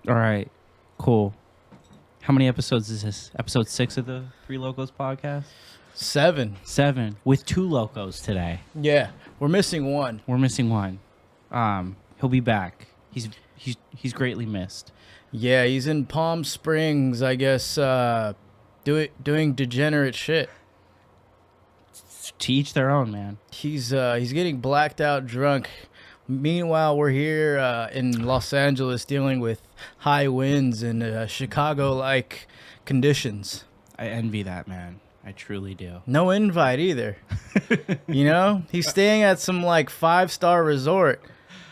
All right. Cool. How many episodes is this? Episode 6 of the Three Locos podcast? 7. 7 with 2 locos today. Yeah, we're missing one. We're missing one. He'll be back. He's greatly missed. Yeah, he's in Palm Springs, I guess, doing degenerate shit. To each their own, man. He's getting blacked out drunk. Meanwhile, we're here in Los Angeles dealing with high winds and Chicago-like conditions. I envy that, man. I truly do. No invite either. You know, he's staying at some like 5-star resort.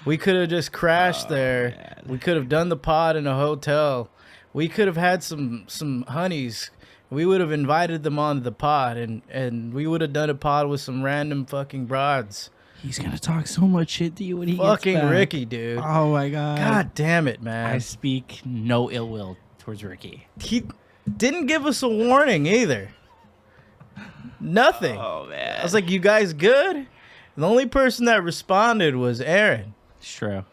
We could have just crashed there. Man. We could have done the pod in a hotel. We could have had some honeys. We would have invited them onto the pod, and we would have done a pod with some random fucking broads. He's gonna talk so much shit to you when he Fucking gets back. Ricky, dude. Oh my god. God damn it, man. I speak no ill will towards Ricky. He didn't give us a warning either. Nothing. Oh man. I was like, you guys good? The only person that responded was Aaron. It's true.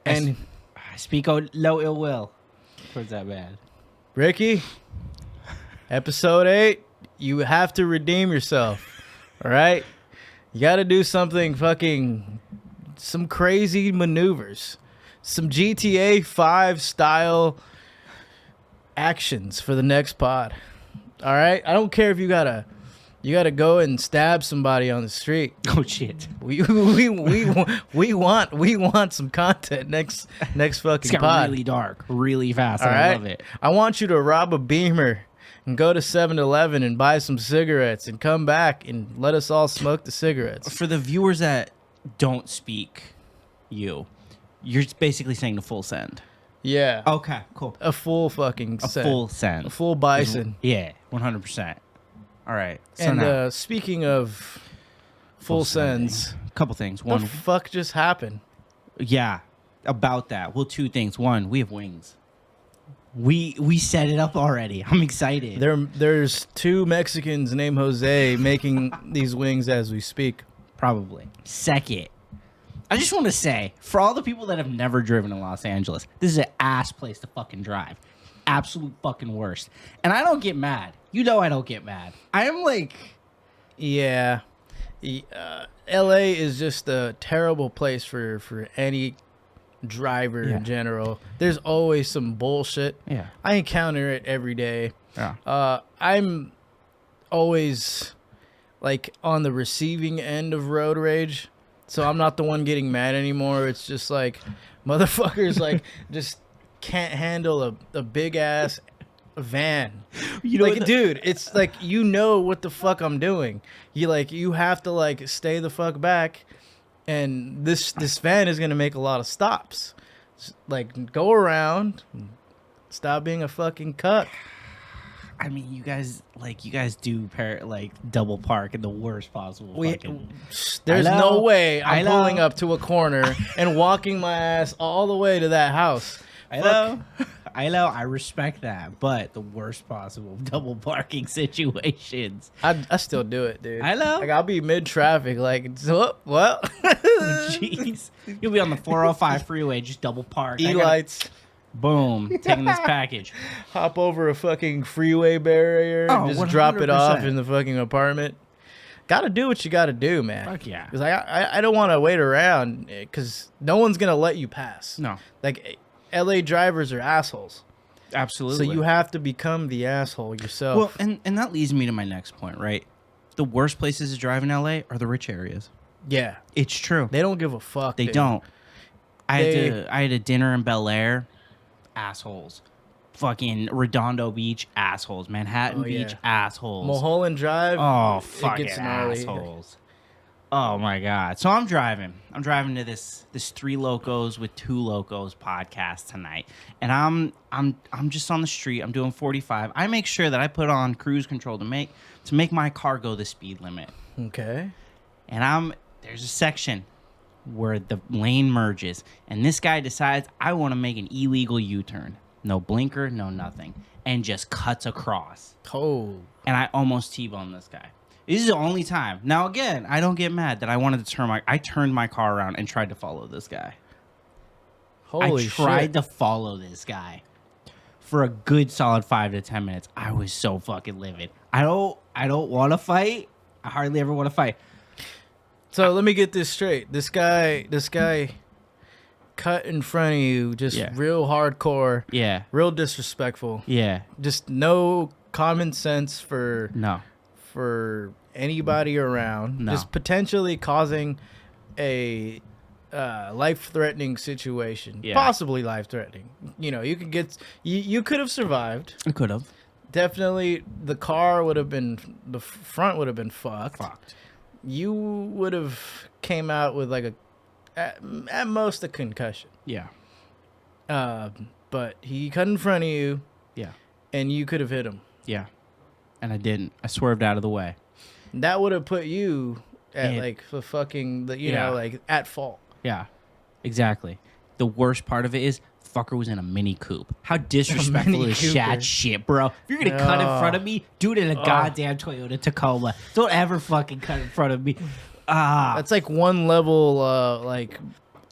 And I speak no ill will towards that man. Ricky, episode 8, you have to redeem yourself. All right? You got to do something some crazy maneuvers. Some GTA 5 style actions for the next pod. All right? I don't care if you got to go and stab somebody on the street. Oh shit. We want some content next fucking It's got pod. really dark, really fast. All And right? I love it. I want you to rob a Beamer and go to 7-Eleven and buy some cigarettes and come back and let us all smoke the cigarettes. For the viewers that don't speak you're basically saying the full send. Yeah. Okay, cool. A full fucking A send. full send. A full bison. Yeah, 100%. All right. So And now, speaking of full sends, a couple things. what One, the fuck just happened? yeah, about that. Well, 2 things. One, we have wings. We set it up already. I'm excited. There's 2 Mexicans named Jose making these wings as we speak. Probably. Second, I just want to say, for all the people that have never driven in Los Angeles, this is an ass place to fucking drive. Absolute fucking worst. And I don't get mad. You know I don't get mad. I am like... Yeah. LA is just a terrible place for any driver Yeah. in general. There's always some bullshit. Yeah. I encounter it every day. Yeah. I'm always like on the receiving end of road rage. So I'm not the one getting mad anymore. It's just like motherfuckers like just can't handle a big ass van. You know Like, dude, it's like, you know what the fuck I'm doing. You have to like stay the fuck back, and this van is gonna make a lot of stops. Like, go around, stop being a fucking cuck. I mean, you guys do double park in the worst possible fucking... There's Hello? no way I'm Hello? pulling up to a corner and walking my ass all the way to that house. I know, I respect that, but the worst possible double parking situations. I still do it, dude. I know. Like, I'll be mid traffic, like, so, well, Jeez. You'll be on the 405 freeway, just double park. E lights. Boom, taking this package. Hop over a fucking freeway barrier and Oh, just drop it off 100%. in the fucking apartment. Gotta do what you gotta do, man. Fuck yeah. Because I don't want to wait around, because no one's gonna let you pass. No, Like, LA drivers are assholes. absolutely. So you have to become the asshole yourself. Well, and that leads me to my next point, right? The worst places to drive in LA are the rich areas. yeah. It's true. They don't give a fuck. They dude. don't. I had a dinner in Bel Air. Assholes. Fucking Redondo Beach, assholes. Manhattan Oh, yeah. Beach, assholes. Mulholland Drive. Oh, it fucking gets gnarly. assholes. Oh my god. So I'm driving to this 3 Locos with 2 Locos podcast tonight. And I'm just on the street. I'm doing 45. I make sure that I put on cruise control to make my car go the speed limit. Okay. And there's a section where the lane merges, and this guy decides, I want to make an illegal U-turn. No blinker, no nothing, and just cuts across. Oh. And I almost T-boned this guy. This is the only time. Now, again, I don't get mad that I wanted to I turned my car around and tried to follow this guy. Holy I tried shit. to follow this guy for a good solid 5 to 10 minutes. I was so fucking livid. I don't want to fight. I hardly ever want to fight. So let me get this straight. This guy cut in front of you, just Yeah. real hardcore, Yeah. real disrespectful. Yeah. Just no common sense for anybody around. No. Just potentially causing a life-threatening situation. Yeah. Possibly life-threatening. You know, you could have survived. I could have. Definitely the car would have been, the front would have been fucked. Fucked. You would have came out with like at most a concussion. Yeah. But he cut in front of you Yeah. and you could have hit him. Yeah. And I didn't. I swerved out of the way. That would have put you at Yeah. like the fucking, you Yeah. know, like at fault. Yeah. Exactly. The worst part of it is fucker was in a Mini Coupe. How disrespectful Mini is Cooper. that shit, bro? If you're gonna cut in front of me, do it in a goddamn Toyota Tacoma. Don't ever fucking cut in front of me. That's like one level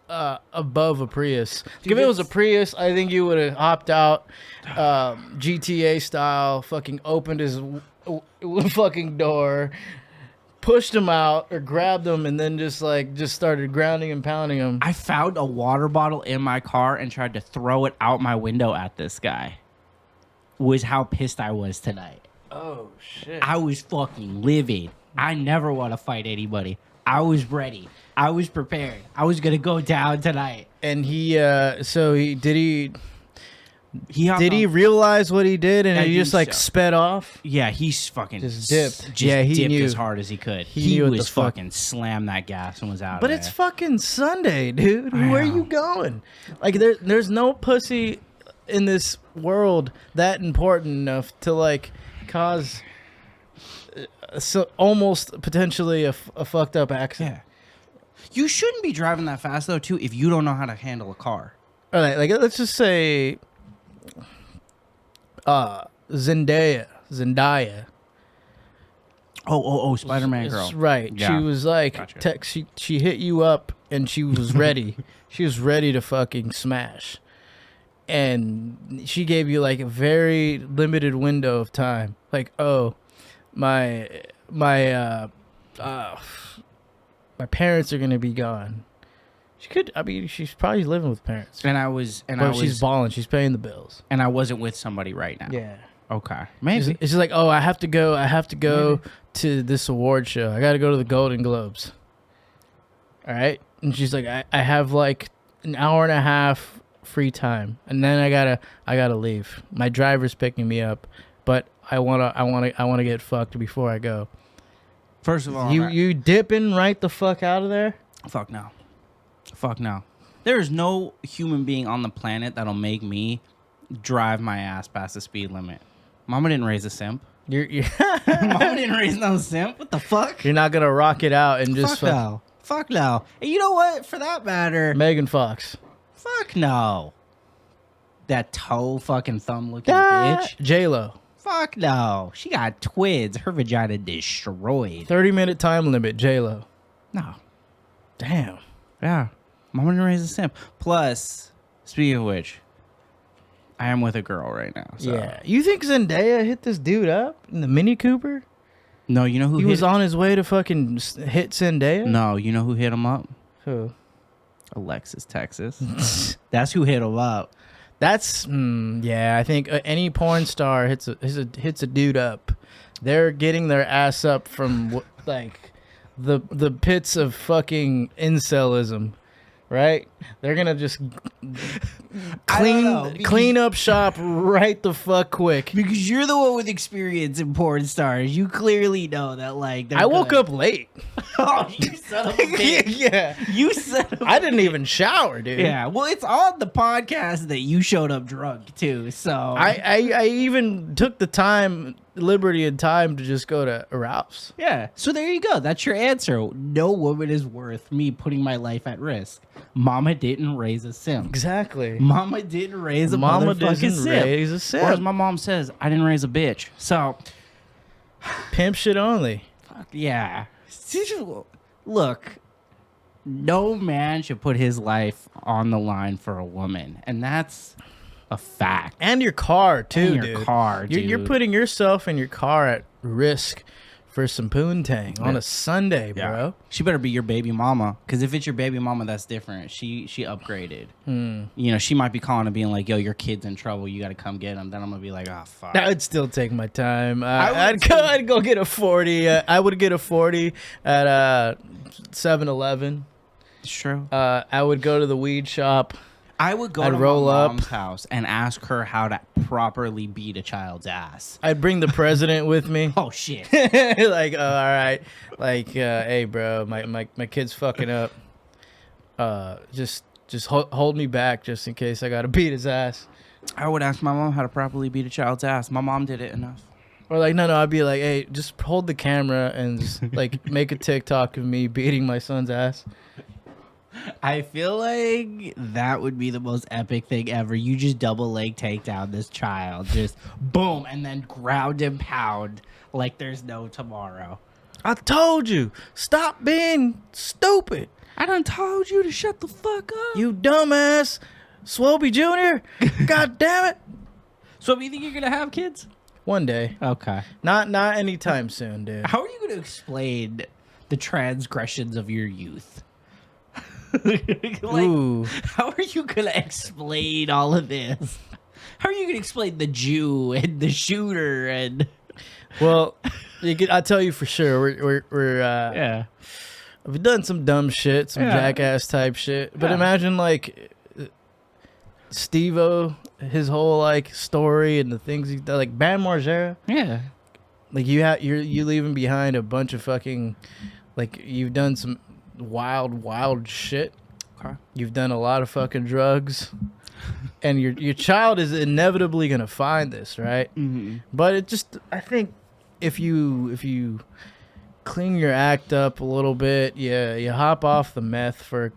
above a Prius. Dude, If it was a it's- Prius, I think you would have hopped out GTA style, fucking opened his fucking door, pushed him out or grabbed him, and then just started grounding and pounding him. I found a water bottle in my car and tried to throw it out my window at this guy. Was how pissed I was tonight. Oh shit! I was fucking livid. I never want to fight anybody. I was ready. I was prepared. I was gonna go down tonight. And did Hopped he on- realize what he did and I he just think like so. sped off? Yeah, he's fucking Just dipped. Just Yeah, he dipped knew. as hard as he could. He He knew what was the fuck- fucking slammed that gas and was out. But of it's there. fucking Sunday, dude. I Where are know. you going? Like there's no pussy in this world that important enough to like cause almost potentially a fucked up accident. Yeah. You shouldn't be driving that fast though, too, if you don't know how to handle a car. All right, like let's just say Zendaya. Oh, Spider-Man girl. That's right. Yeah. She was like, Gotcha. she hit you up and she was ready. She was ready to fucking smash. And she gave you like a very limited window of time. Like, oh, my parents are gonna be gone. She could. I mean, she's probably living with parents. And She's balling. She's paying the bills. and I wasn't with somebody right now. Yeah. Okay. Maybe. It's just like, oh, I have to go to this award show. I got to go to the Golden Globes. All right. And she's like, I have like an hour and a half free time, and then I gotta leave. My driver's picking me up, but I wanna get fucked before I go. First of all, You dipping right the fuck out of there? fuck no. Fuck no. There is no human being on the planet that'll make me drive my ass past the speed limit. Mama didn't raise a simp. You're Mama didn't raise no simp. What the fuck? you're not gonna rock it out and just Fuck no. Fuck no. And you know what? For that matter, Megan Fox. fuck no. That toe fucking thumb looking bitch. J-Lo. Fuck no. She got twins. Her vagina destroyed. 30-minute time limit. J-Lo. No. Damn. Yeah. Mama didn't raise a simp. Plus, speaking of which, I am with a girl right now. So. Yeah. You think Zendaya hit this dude up in the Mini Cooper? No, you know who He hit was on his way to fucking hit Zendaya? No, you know who hit him up? Who? Alexis, Texas. That's who hit him up. That's yeah. I think any porn star hits a dude up. They're getting their ass up from like the pits of fucking incelism, right? They're gonna just I don't know, clean up shop right the fuck quick. Because you're the one with experience in porn stars. You clearly know that, like, I woke up late. Oh, you son of a bitch. Yeah, You son of a I didn't even shower, dude. Yeah, well, it's on the podcast that you showed up drunk, too, so... I even took the liberty and time to just go to Ralph's. Yeah, so there you go. That's your answer. No woman is worth me putting my life at risk. Mama didn't raise a simp. Exactly. Mama didn't raise a Mama motherfucking doesn't simp. raise a simp. Or as my mom says, I didn't raise a bitch. So, Pimp shit only. fuck yeah. Look, no man should put his life on the line for a woman, and that's a fact. And your car too, And your dude. car, You're dude. putting yourself and your car at risk for some poontang on a Sunday, bro. She better be your baby mama, because if it's your baby mama, that's different. She upgraded. You know, she might be calling and being like, "Yo, your kid's in trouble. You got to come get him." Then I'm gonna be like, "Oh fuck." That would still take my time. would I'd go get a 40. I would get a 40 at 7-Eleven. It's true. I would go to the weed shop. I would go I'd to roll my up. mom's house and ask her how to properly beat a child's ass. I'd bring the president with me. Oh shit. Like, all right, like, hey, bro, my kid's fucking up. Just hold me back just in case I gotta beat his ass. I would ask my mom how to properly beat a child's ass. My mom did it enough. Or like, no, I'd be like, hey, just hold the camera and just like make a TikTok of me beating my son's ass. I feel like that would be the most epic thing ever. You just double leg take down this child, just boom, and then ground and pound like there's no tomorrow. I told you, stop being stupid. I done told you to shut the fuck up. You dumbass, Swolby Jr. God damn it. So you think you're gonna have kids? One day, Okay. not anytime soon, dude. How are you gonna explain the transgressions of your youth? Like, Ooh. how are you gonna explain all of this? How are you gonna explain the Jew and the shooter and? Well, I'll tell you for sure. We're Yeah. we've done some dumb shit, some Yeah. jackass type shit. But Yeah. imagine like Steve-O, his whole like story and the things he done, like Bam Margera. Yeah. Like you leaving behind a bunch of fucking, like, you've done some wild shit. Okay. You've done a lot of fucking drugs, and your child is inevitably gonna find this, right? Mm-hmm. But it just, I think if you clean your act up a little bit, you hop off the meth for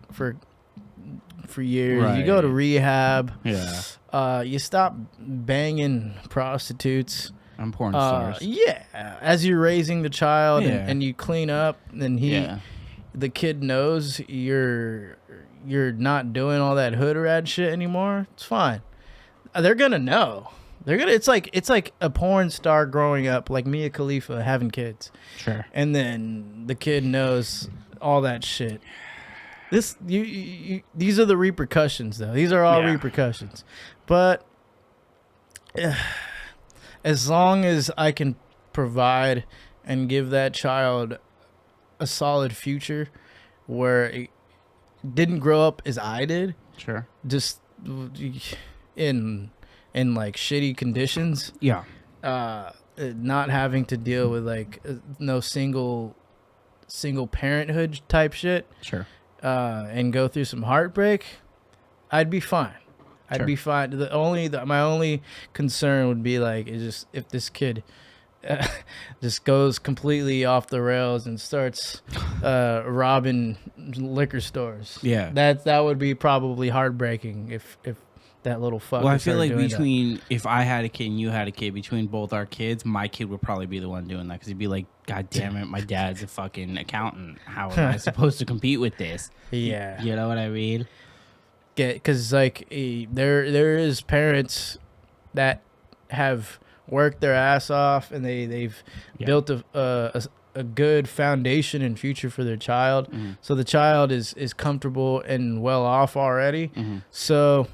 years. You go to Right. rehab. Yeah. You stop banging prostitutes. I'm porn stars. Yeah, as you're raising the child, Yeah. and you clean up, and the kid knows you're not doing all that hood rat shit anymore. It's fine. They're gonna know. It's like a porn star growing up, like Mia Khalifa having kids, Sure. and then the kid knows all that shit. These are the repercussions, though. These are all Yeah. repercussions, but as long as I can provide and give that child a solid future where it didn't grow up as I did, Sure. just in like shitty conditions, Yeah. not having to deal with like no single parenthood type shit, Sure. and go through some heartbreak, I'd be fine. I'd Sure. be fine. My only concern would be like, is just if this kid just goes completely off the rails and starts robbing liquor stores. Yeah. That would be probably heartbreaking if that little fucker. Well, I feel like between if I had a kid and you had a kid, between both our kids, my kid would probably be the one doing that because he'd be like, "God damn it, my dad's a fucking accountant. How am I supposed to compete with this?" yeah, You know what I mean? because like there is parents that have worked their ass off and they've built a good foundation and future for their child, so the child is comfortable and well off already. So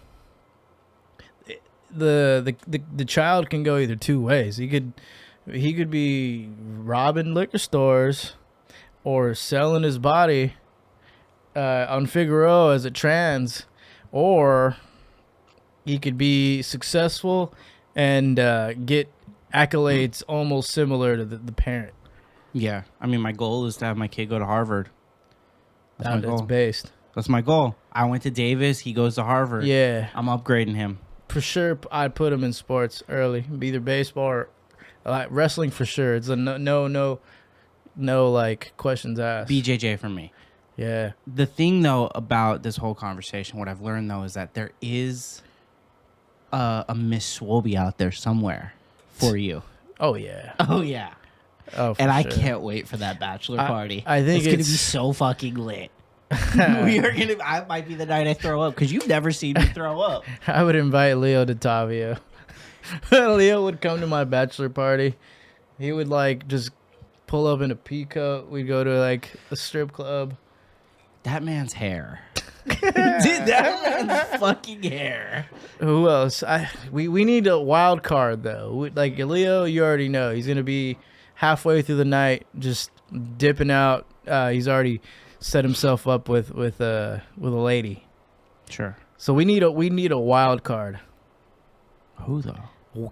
the child can go either two ways. He could be robbing liquor stores or selling his body on Figueroa as a trans, or he could be successful and get accolades almost similar to the parent. Yeah. I mean, my goal is to have my kid go to Harvard. That's my That's goal. based. That's my goal. I went to Davis. He goes to Harvard. Yeah, I'm upgrading him. for sure. I'd put him in sports early, be either baseball or like wrestling for sure. It's a no like questions asked. BJJ for me. Yeah. The thing, though, about this whole conversation, what I've learned, though, is that there is a Miss Swolby out there somewhere for you. Oh yeah. Oh, yeah. Oh, for And I sure. can't wait for that bachelor party. I think it's going to be it's- so fucking lit. We are gonna. I might be the night I throw up because you've never seen me throw up. I would invite Leo to Tavio. Leo would come to my bachelor party. He would like just pull up in a peacoat. We'd go to like a strip club. That man's hair. Dude, that man's fucking hair. Who else? We need a wild card though. Like Leo, you already know he's gonna be halfway through the night, just dipping out. He's already set himself up with a lady. Sure. So we need a wild card. Who though?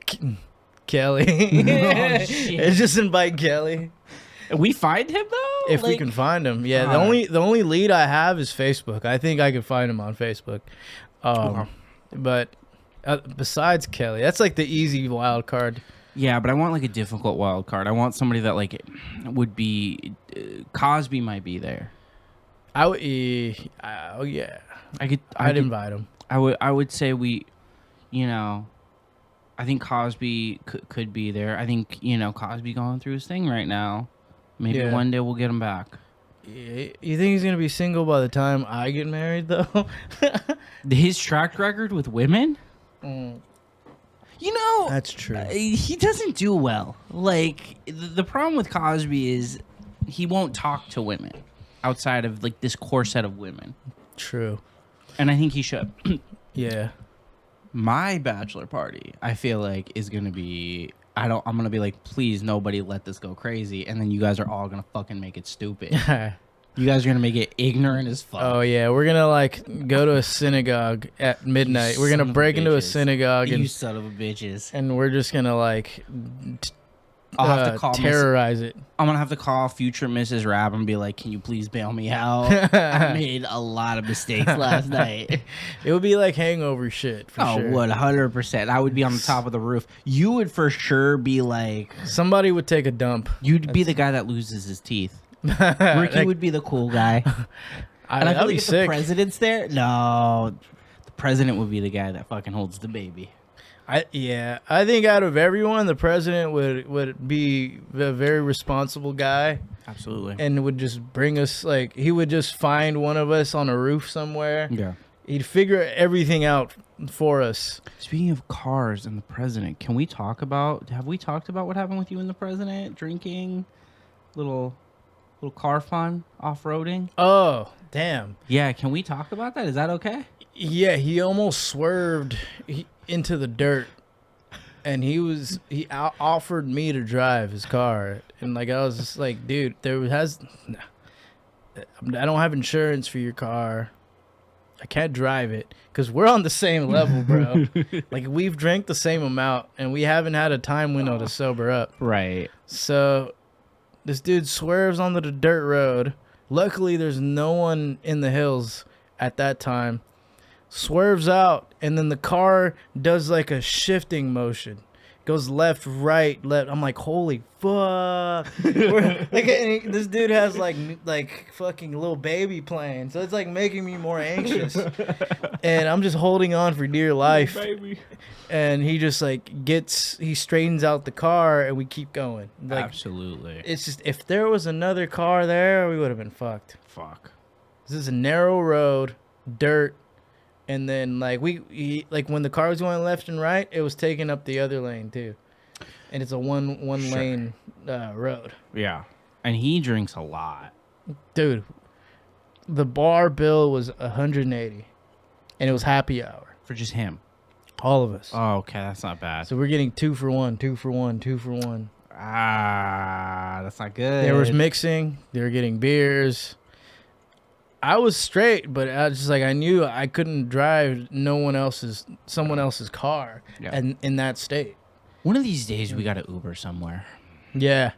Kelly. Oh, shit. Just invite Kelly. We find him though. If we can find him, yeah. The only lead I have is Facebook. I think I can find him on Facebook. But besides Kelly, that's like the easy wild card. Yeah, but I want like a difficult wild card. I want somebody that like would be Cosby might be there. I would. Oh yeah. I'd invite him. I would say we, you know, I think Cosby could be there. I think Cosby going through his thing right now. Maybe one day we'll get him back. You think he's gonna be single by the time I get married though? His track record with women. That's true. He doesn't do well. Like the problem with Cosby is he won't talk to women outside of like this core set of women. True. And I think he should. Yeah. My bachelor party, I feel like, is gonna be. I'm gonna be like, please, nobody let this go crazy, and then you guys are all gonna fucking make it stupid. You guys are gonna make it ignorant as fuck. Oh yeah, we're gonna like go to a synagogue at midnight. We're gonna break into a synagogue you son of a bitches, and we're just gonna like I'll have to call terrorize it. I'm gonna have to call future Mrs. Rabb and be like, can you please bail me out? I made a lot of mistakes last night. It would be like hangover shit for sure. Would 100%. I would be on the top of the roof. You would for sure be like, somebody would take a dump. You'd be the guy that loses his teeth. Ricky would be the cool guy. And I feel like if the president's there, no, the president would be the guy that fucking holds the baby. I think out of everyone, the president would be a very responsible guy. Absolutely. And would just bring us, like, he would just find one of us on a roof somewhere. Yeah. He'd figure everything out for us. Speaking of cars and the president, have we talked about what happened with you and the president? Drinking, little car fun, off-roading? Oh, damn. Yeah, can we talk about that? Is that okay? Yeah, he almost swerved into the dirt, and he offered me to drive his car, and like I was just like, dude, I don't have insurance for your car. I can't drive it because we're on the same level, bro. Like we've drank the same amount, and we haven't had a time window to sober up. Right. So this dude swerves onto the dirt road. Luckily, there's no one in the hills at that time. Swerves out, and then the car does like a shifting motion. Goes left, right, left. I'm like, holy fuck. This dude has like fucking little baby playing. So it's like making me more anxious. And I'm just holding on for dear life. Baby. And he just like he straightens out the car, and we keep going. Like, absolutely. It's just, if there was another car there, we would have been fucked. Fuck. This is a narrow road, dirt. And then, like, like when the car was going left and right, it was taking up the other lane, too. And it's a one lane road. Yeah. And he drinks a lot. Dude, the bar bill was $180. And it was happy hour. For just him? All of us. Oh, okay. That's not bad. So we're getting 2 for 1, 2 for 1, 2 for 1. Ah, that's not good. There was mixing. They were getting beers. I was straight, but I was just like, I knew I couldn't drive someone else's car and in that state. One of these days we got to Uber somewhere. Yeah.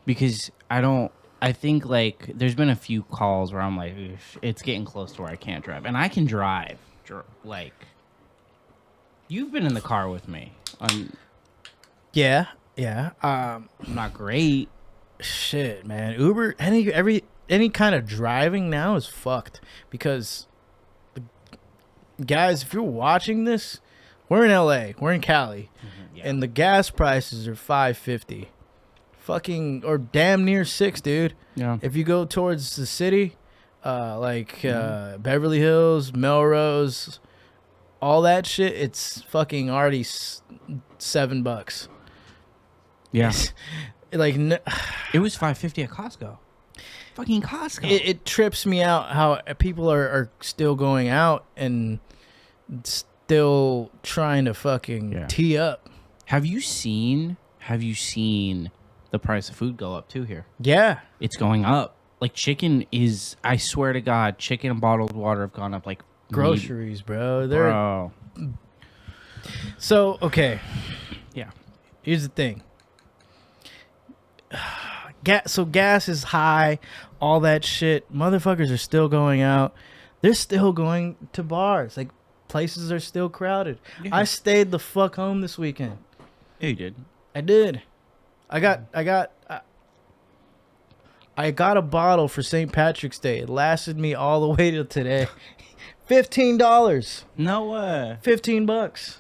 Because I think like there's been a few calls where I'm like, it's getting close to where I can't drive. And I can drive. Like, you've been in the car with me. Yeah. I'm not great. Shit, man. Uber, any kind of driving now is fucked because, guys, if you're watching this, we're in LA, we're in Cali, and the gas prices are $5.50, fucking, or damn near $6, dude. Yeah. If you go towards the city, Beverly Hills, Melrose, all that shit. It's fucking already $7. Yeah. Like It was $5.50 at Costco. Fucking Costco. it trips me out how people are still going out and still trying to fucking tee up. Have you seen the price of food go up too here? Yeah. It's going up. Like chicken is, I swear to God, chicken and bottled water have gone up like groceries, bro. Bro. So, okay. Yeah. Here's the thing. Gas is high, all that shit. Motherfuckers are still going out. They're still going to bars. Like, places are still crowded. Yeah. I stayed the fuck home this weekend. Yeah, you did. I did. I got a bottle for St. Patrick's Day. It lasted me all the way to today. $15. No way. $15.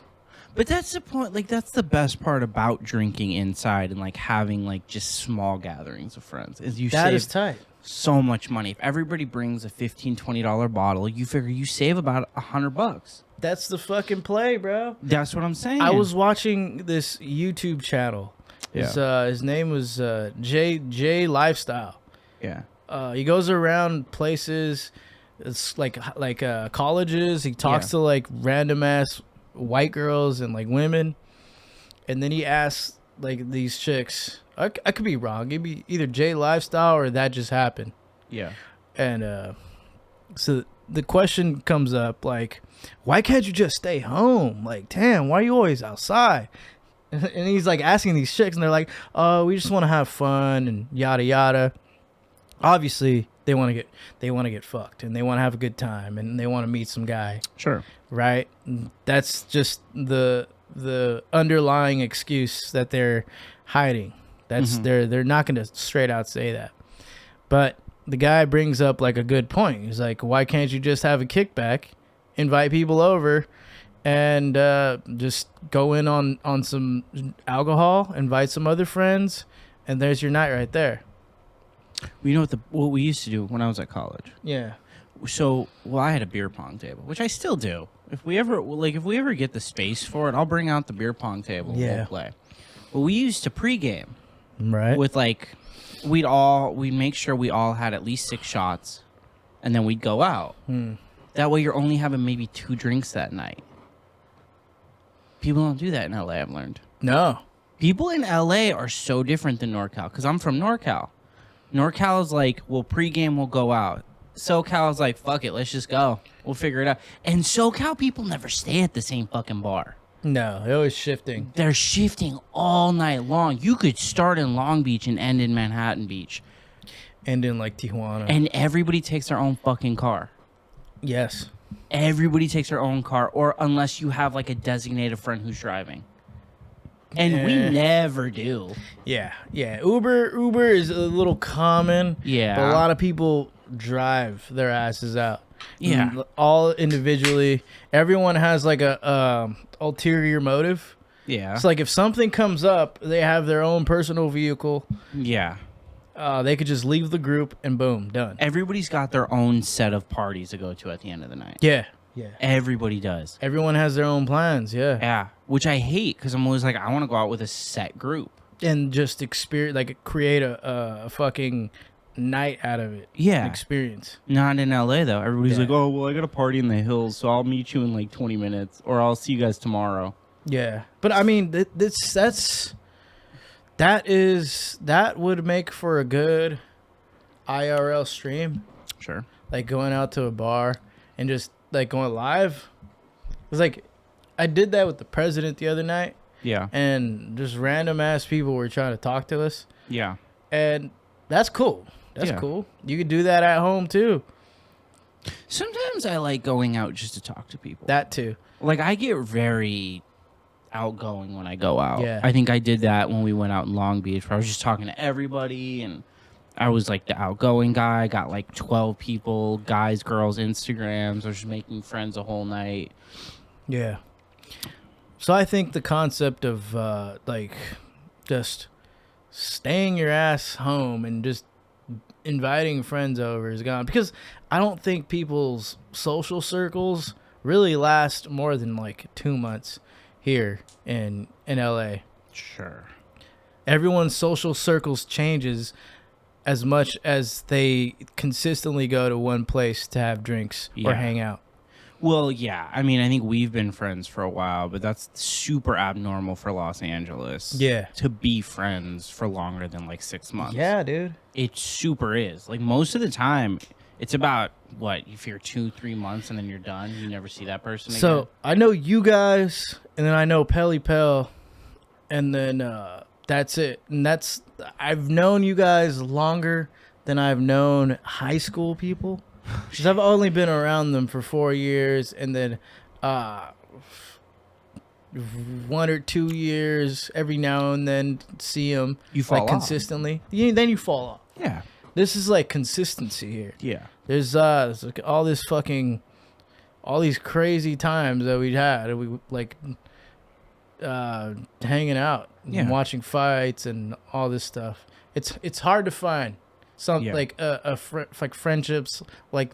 But that's the point. Like, that's the best part about drinking inside and like having like just small gatherings of friends is you That save is tight. so much money. If everybody brings a $15, $20 bottle, you figure you save about $100. That's the fucking play, bro. That's what I'm saying. I was watching this YouTube channel. Yeah. His name was J Lifestyle. Yeah. He goes around places, it's like colleges. He talks to like random ass white girls and like women, and then he asks like these chicks. I could be wrong. It'd be either J Lifestyle or That Just Happened. Yeah. And so the question comes up like, why can't you just stay home? Like, damn, why are you always outside? And he's like asking these chicks, and they're like, "Oh, we just want to have fun and yada yada." Obviously, they want to get fucked, and they want to have a good time, and they want to meet some guy. Sure. Right? That's just the underlying excuse that they're hiding. That's they're not going to straight out say that. But the guy brings up like a good point. He's like, "Why can't you just have a kickback, invite people over, and just go in on some alcohol, invite some other friends, and there's your night right there." You know what we used to do when I was at college? Yeah. So, I had a beer pong table, which I still do. If we ever get the space for it, I'll bring out the beer pong table and we'll play. But we used to pregame. Right. With like, we'd make sure we all had at least 6 shots, and then we'd go out. That way you're only having maybe 2 drinks that night. People don't do that in LA, I've learned. No. People in LA are so different than NorCal, because I'm from NorCal. NorCal is like, well, pregame, we'll go out. SoCal is like, fuck it, let's just go. We'll figure it out. And SoCal people never stay at the same fucking bar. No, they're always shifting. They're shifting all night long. You could start in Long Beach and end in Manhattan Beach. And in like Tijuana. And everybody takes their own fucking car. Yes. Everybody takes their own car, or unless you have like a designated friend who's driving. And we never do. Yeah. Uber is a little common. Yeah. But a lot of people drive their asses out. Yeah. All individually. Everyone has like a ulterior motive. Yeah. It's like if something comes up, they have their own personal vehicle. Yeah. They could just leave the group and boom, done. Everybody's got their own set of parties to go to at the end of the night. Yeah. Everybody does. Everyone has their own plans. Yeah. Yeah. Which I hate, because I'm always like, I want to go out with a set group. And just create a fucking night out of it. Yeah. An experience. Not in LA, though. Everybody's like, oh, well, I got a party in the hills, so I'll meet you in like 20 minutes, or I'll see you guys tomorrow. Yeah. But I mean, that would make for a good IRL stream. Sure. Like going out to a bar and just like going live. It's like I did that with the president the other night. Yeah. And just random ass people were trying to talk to us. Yeah. And that's cool. That's cool. You could do that at home too. Sometimes I like going out just to talk to people. That too. Like, I get very outgoing when I go out. Yeah. I think I did that when we went out in Long Beach, where I was just talking to everybody, and I was like the outgoing guy. Got like 12 people, guys, girls, Instagrams. I was just making friends the whole night. Yeah. So I think the concept of like just staying your ass home and just inviting friends over is gone, because I don't think people's social circles really last more than like 2 months here in LA. Sure. Everyone's social circles changes as much as they consistently go to one place to have drinks or Yeah. hang out. Well, yeah. I mean, I think we've been friends for a while, but that's super abnormal for Los Angeles. Yeah. To be friends for longer than like 6 months. Yeah, dude. It super is. Like most of the time, it's about what, if you're 2-3 months and then you're done, you never see that person again. So I know you guys, and then I know Pelly Pell, and then that's it. And I've known you guys longer than I've known high school people, because I've only been around them for 4 years, and then 1 or 2 years every now and then see them You fall like off. consistently. Then you fall off. Yeah. This is like consistency here. Yeah. There's like all these crazy times that we'd had, and we like hanging out and watching fights and all this stuff. It's hard to find some like like friendships like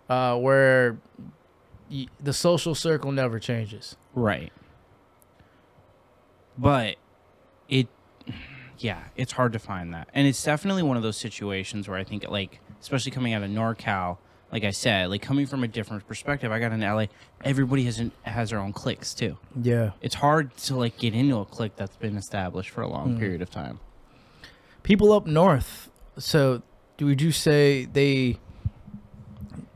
where the social circle never changes. Right. But it's hard to find that. And it's definitely one of those situations where I think, like, especially coming out of NorCal, like I said, like coming from a different perspective, I got in LA, everybody has their own cliques too. Yeah. It's hard to like get into a clique that's been established for a long period of time. People up north, so would you say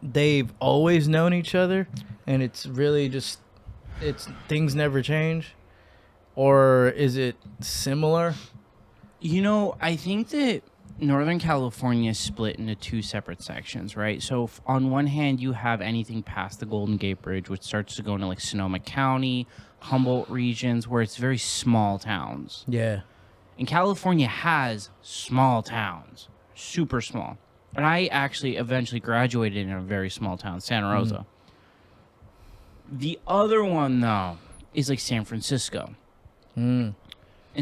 they've always known each other and it's really just things never change? Or is it similar? You know, I think that Northern California is split into 2 separate sections, right? So on one hand, you have anything past the Golden Gate Bridge, which starts to go into like Sonoma County, Humboldt regions, where it's very small towns. Yeah. And California has small towns, super small. And I actually eventually graduated in a very small town, Santa Rosa. The other one, though, is like San Francisco. In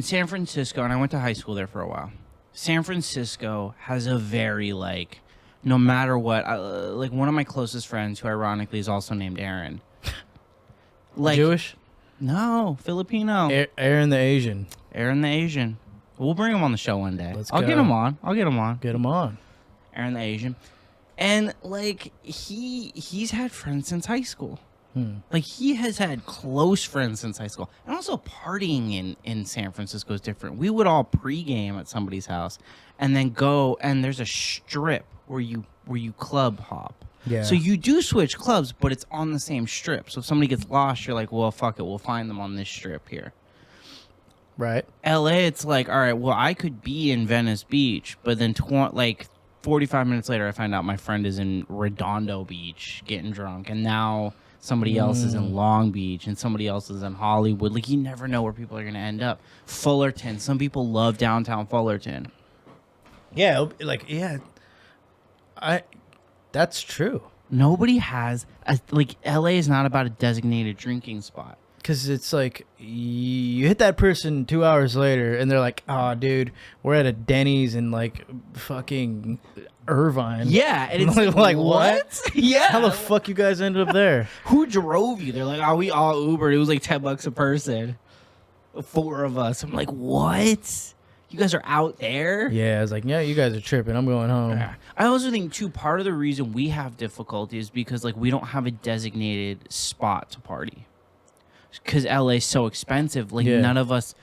San Francisco, and I went to high school there for a while, San Francisco has a very, like, no matter what, like one of my closest friends, who ironically is also named Aaron. Like, Jewish? No, Filipino. Aaron the Asian. Aaron the Asian. We'll bring him on the show one day. Let's I'll go. get him on. Get him on. Aaron the Asian. And, like, he's had friends since high school. Like, he has had close friends since high school. And also, partying in San Francisco is different. We would all pregame at somebody's house and then go, and there's a strip where you club hop. Yeah. So you do switch clubs, but it's on the same strip. So if somebody gets lost, you're like, well, fuck it, we'll find them on this strip here. Right. LA, it's like, all right, well, I could be in Venice Beach, but then 45 minutes later, I find out my friend is in Redondo Beach getting drunk, and now somebody else is in Long Beach, and somebody else is in Hollywood. Like, you never know where people are going to end up. Fullerton. Some people love downtown Fullerton. Yeah, that's true. Nobody has, LA is not about a designated drinking spot. Because it's like, you hit that person 2 hours later, and they're like, oh, dude, we're at a Denny's in, like, fucking Irvine. Yeah, and it's like, what? Yeah. How the fuck you guys ended up there? Who drove you? They're like, oh, we all Ubered. It was like $10 a person. 4 of us. I'm like, what? You guys are out there? Yeah, I was like, yeah, you guys are tripping. I'm going home. Yeah. I also think, too, part of the reason we have difficulty is because, like, we don't have a designated spot to party. Because LA's so expensive. Like, none of us,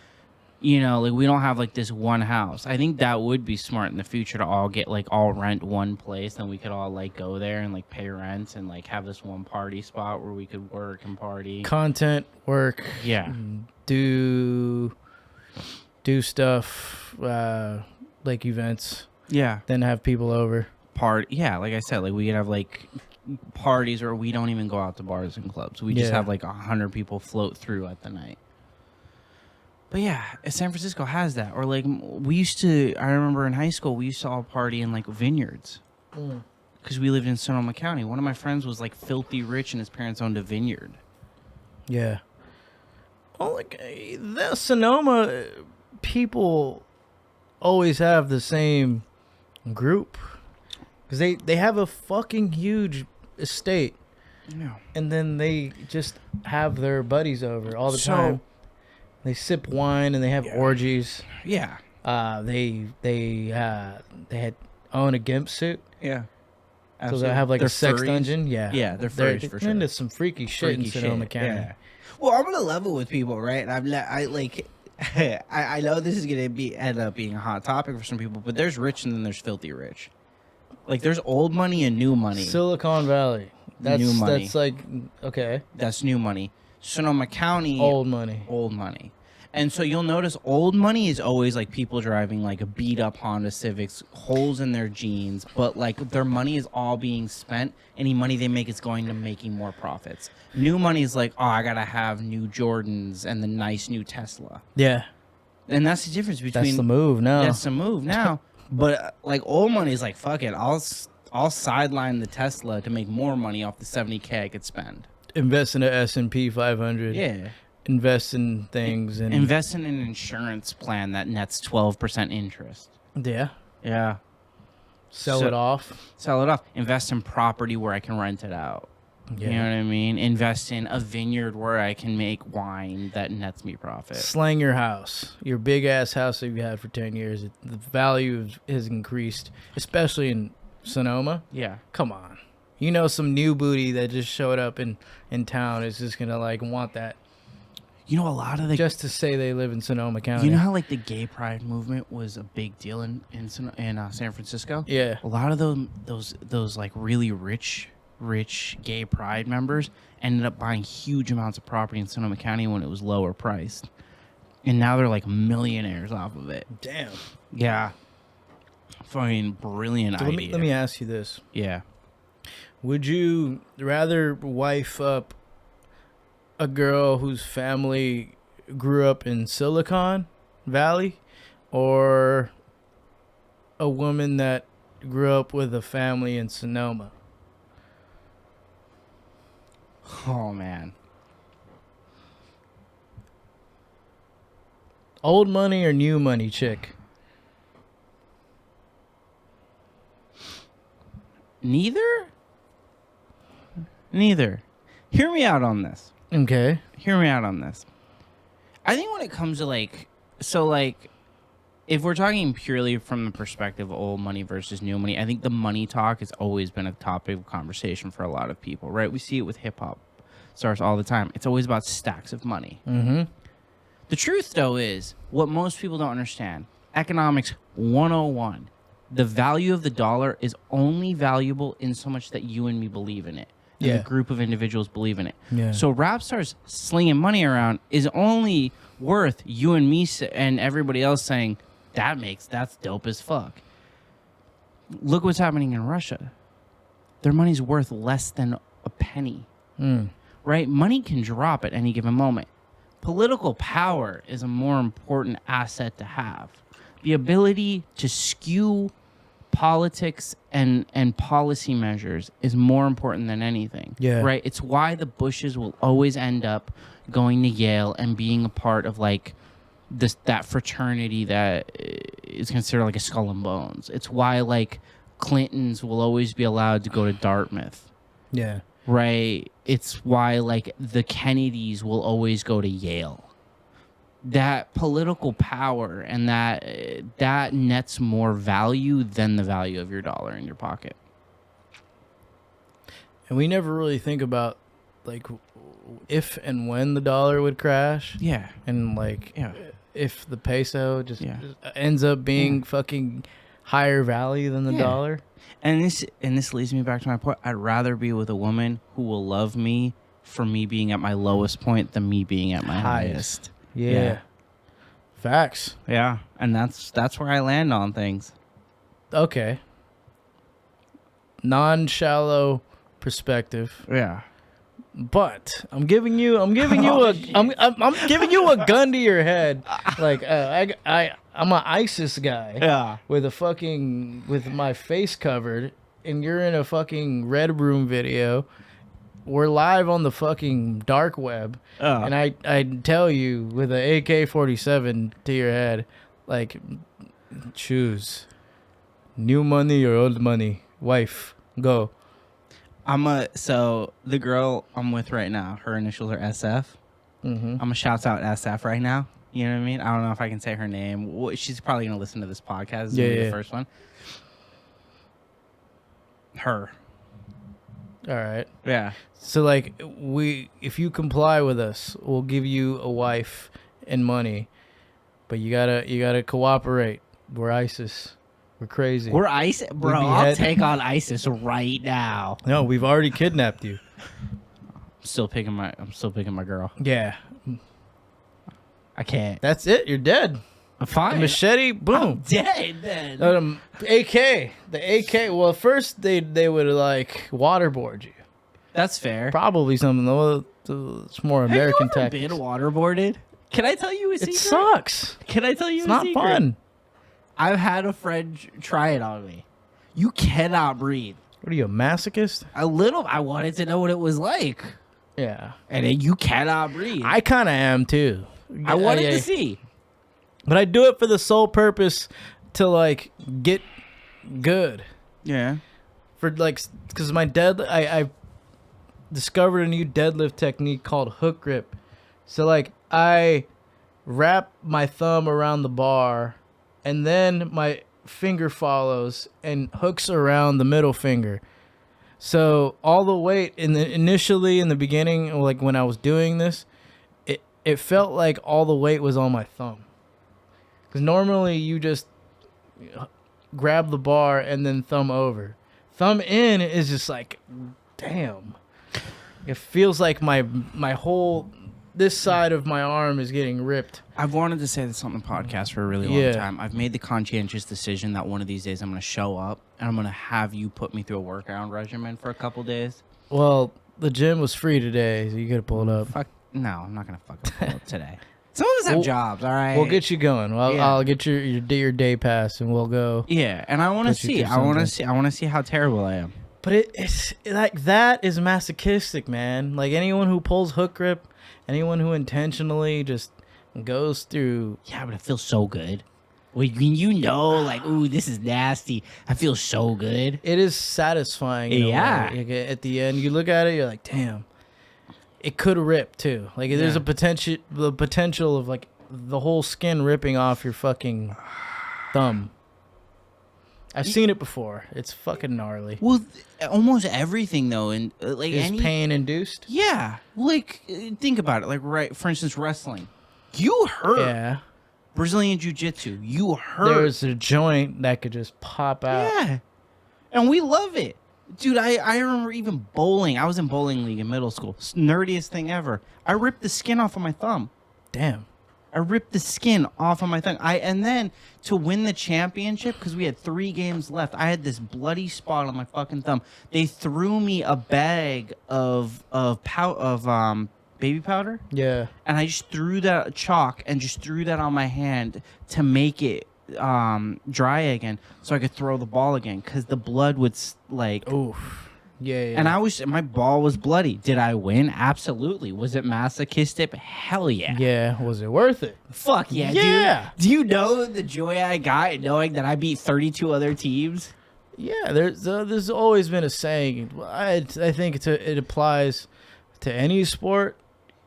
you know, like, we don't have, like, this one house. I think that would be smart in the future to all get, like, all rent one place. Then we could all, like, go there and, like, pay rent and, like, have this one party spot where we could work and party. Content, work. Yeah. Do stuff, like events. Yeah. Then have people over. Yeah, like I said, like, we could have, like, parties where we don't even go out to bars and clubs. We just have, like, 100 people float through at the night. But yeah, San Francisco has that. Or, like, I remember in high school, we used to all party in, like, vineyards. Because we lived in Sonoma County. One of my friends was, like, filthy rich and his parents owned a vineyard. Yeah. Well, like, the Sonoma people always have the same group, because they have a fucking huge estate, Yeah. and then they just have their buddies over all the time. They sip wine and they have orgies. Yeah. They had own a gimp suit. Yeah. So they have like They're a sex furries. dungeon. Yeah. Yeah, they're furries for sure. Into some freaky shit in Sonoma County. Yeah. Well, I'm gonna level with people, right? And I like, I know this is gonna end up being a hot topic for some people, but there's rich and then there's filthy rich. Like there's old money and new money. Silicon Valley. That's New money. That's like okay. That's new money. Sonoma County, Old money. Old money. And so you'll notice old money is always like people driving like a beat up Honda Civics, holes in their jeans, but like their money is all being spent. Any money they make is going to making more profits. New money is like, oh, I gotta have new Jordans and the nice new Tesla. Yeah. And that's the difference between. That's the move now. That's the move now. But like old money is like, fuck it, I'll sideline the Tesla to make more money off the $70K I could spend. Invest in the S&P 500. Yeah. Invest in things and invest in an insurance plan that nets 12% interest. Yeah. Yeah. Sell it off. Sell it off. Invest in property where I can rent it out. Yeah. You know what I mean? Invest in a vineyard where I can make wine that nets me profit. Slang your house. Your big ass house that you've had for 10 years. The value has increased, especially in Sonoma. Yeah. Come on. You know, some new booty that just showed up in town is just going to like want that. You know, a lot of the just to say they live in Sonoma County. You know how like the gay pride movement was a big deal in San Francisco? Yeah. A lot of those like really rich gay pride members ended up buying huge amounts of property in Sonoma County when it was lower priced. And now they're like millionaires off of it. Damn. Yeah. Fucking brilliant idea. Let me ask you this. Yeah. Would you rather wife up a girl whose family grew up in Silicon Valley or a woman that grew up with a family in Sonoma? Oh, man. Old money or new money chick? Neither. Hear me out on this. Okay. Hear me out on this. I think when it comes to like, so like, if we're talking purely from the perspective of old money versus new money, I think the money talk has always been a topic of conversation for a lot of people, right? We see it with hip hop stars all the time. It's always about stacks of money. Mm-hmm. The truth, though, is what most people don't understand. Economics 101. The value of the dollar is only valuable in so much that you and me believe in it. And a group of individuals believe in it. Yeah. So rap stars slinging money around is only worth you and me and everybody else saying, that's dope as fuck. Look what's happening in Russia. Their money's worth less than a penny. Right? Money can drop at any given moment. Political power is a more important asset to have. The ability to skew politics and policy measures is more important than anything. Yeah. Right? It's why the Bushes will always end up going to Yale and being a part of like that fraternity that is considered like a skull and bones. It's why like Clintons will always be allowed to go to Dartmouth. Yeah. Right? It's why like the Kennedys will always go to Yale. That political power and that nets more value than the value of your dollar in your pocket. And we never really think about like if and when the dollar would crash. Yeah. And like if the peso just ends up being fucking higher value than the dollar. And this leads me back to my point. I'd rather be with a woman who will love me for me being at my lowest point than me being at my highest. Yeah. Facts. Yeah. And that's where I land on things. Okay. Non-shallow perspective. Yeah. But I'm giving you I'm giving you a gun to your head. Like I'm an ISIS guy. Yeah. With my face covered, and you're in a fucking Red Room video. We're live on the fucking dark web, and I tell you with an AK-47 to your head, like, choose New money or old money? Wife, go. So the girl I'm with right now, her initials are SF. Mm-hmm. I'm gonna shout out SF right now. You know what I mean? I don't know if I can say her name. She's probably gonna listen to this podcast. This is gonna be the first one. Her. All right. Yeah. So like if you comply with us, we'll give you a wife and money, but you gotta cooperate. We're ISIS. We're crazy. We're ISIS, bro. I'll take on ISIS right now. No, we've already kidnapped you. I'm still picking my girl. Yeah. I can't. That's it. You're dead. I'm fine. The machete, boom. I'm dead then. AK. The AK. Well, first they would like waterboard you. That's fair. Probably something though. It's more American Have you ever tactics. been waterboarded? Can I tell you a secret? It sucks. Can I tell you It's a not secret? fun. I've had a friend try it on me. You cannot breathe. What are you, a masochist? A little. I wanted to know what it was like. Yeah. And then you cannot breathe. I kind of am too. I wanted to see. But I do it for the sole purpose to like get good. Yeah. For like, because I discovered a new deadlift technique called hook grip. So like I wrap my thumb around the bar and then my finger follows and hooks around the middle finger. So all the weight initially in the beginning, like when I was doing this, it felt like all the weight was on my thumb. Because normally you just grab the bar and then thumb over. Thumb in is just like, damn. It feels like my whole, this side of my arm is getting ripped. I've wanted to say this on the podcast for a really long time. I've made the conscientious decision that one of these days I'm going to show up and I'm going to have you put me through a workout regimen for a couple days. Well, the gym was free today, so you could pull it up. Fuck, no, I'm not going to fucking pull up today. Some of us have jobs, all right? We'll get you going. I'll get your day pass and we'll go. Yeah, and I want to see. I want to see how terrible I am. But it's like that is masochistic, man. Like anyone who pulls hook grip, anyone who intentionally just goes through. Yeah, but it feels so good. When you know, like, ooh, this is nasty. I feel so good. It is satisfying. Yeah. Like, at the end, you look at it, you're like, damn. It could rip too. Like there's the potential of like the whole skin ripping off your fucking thumb. I've seen it before. It's fucking gnarly. Well, almost everything though, and like is pain induced. Yeah, like think about it. Like for instance, wrestling. You hurt. Yeah. Brazilian jiu-jitsu. You hurt. There's a joint that could just pop out. Yeah, and we love it. Dude, I remember even bowling. I was in bowling league in middle school. Nerdiest thing ever. I ripped the skin off of my thumb. Damn. I ripped the skin off of my thumb. And then to win the championship, because we had 3 games left, I had this bloody spot on my fucking thumb. They threw me a bag of baby powder. Yeah. And I just threw that chalk and just threw that on my hand to make it dry again, so I could throw the ball again, because the blood would like. Oof. Yeah. And my ball was bloody. Did I win? Absolutely. Was it masochistic? Hell yeah. Yeah. Was it worth it? Fuck yeah, Yeah. dude. Do you know the joy I got knowing that I beat 32 other teams? Yeah. There's always been a saying. I think it applies to any sport.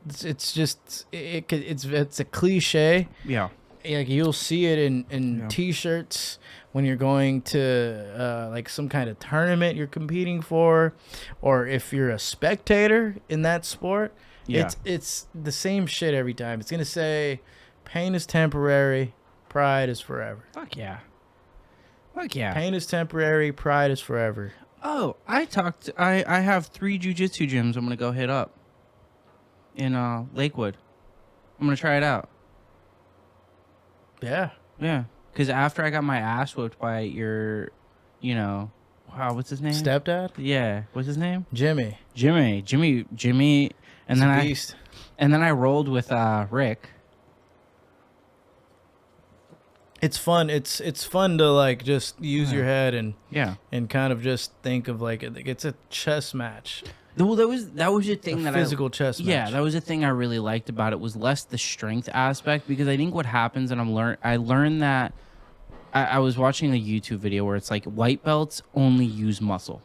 It's just it's a cliche. Yeah. Like you'll see it in T-shirts when you're going to like some kind of tournament you're competing for, or if you're a spectator in that sport. Yeah. It's the same shit every time. It's gonna say, "Pain is temporary, pride is forever." Fuck yeah. Fuck yeah. Pain is temporary, pride is forever. Oh, I have 3 jiu-jitsu gyms I'm gonna go hit up in Lakewood. I'm gonna try it out. Yeah. Yeah, because after I got my ass whooped by your, what's his name? Stepdad? Yeah, what's his name? Jimmy, and then I rolled with Rick. It's fun. It's fun to like just use your head and kind of just think of like it's a chess match. Well, that was the thing physical chess match. Yeah, that was the thing I really liked about it, was less the strength aspect, because I think what happens, and I learned that I was watching a YouTube video where it's like white belts only use muscle.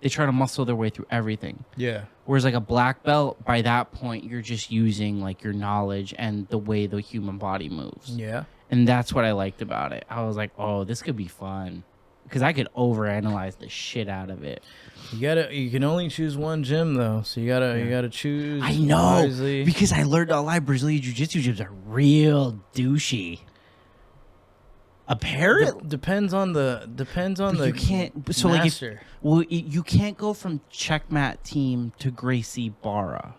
They try to muscle their way through everything. Yeah. Whereas like a black belt, by that point, you're just using like your knowledge and the way the human body moves. Yeah. And that's what I liked about it. I was like, oh, this could be fun. Because I could overanalyze the shit out of it. You can only choose one gym though, so you gotta choose. I know, wisely. because I learned a lot. Brazilian jiu-jitsu gyms are real douchey. Apparently, Depends on the you can't. So master. you can't go from Checkmat team to Gracie Barra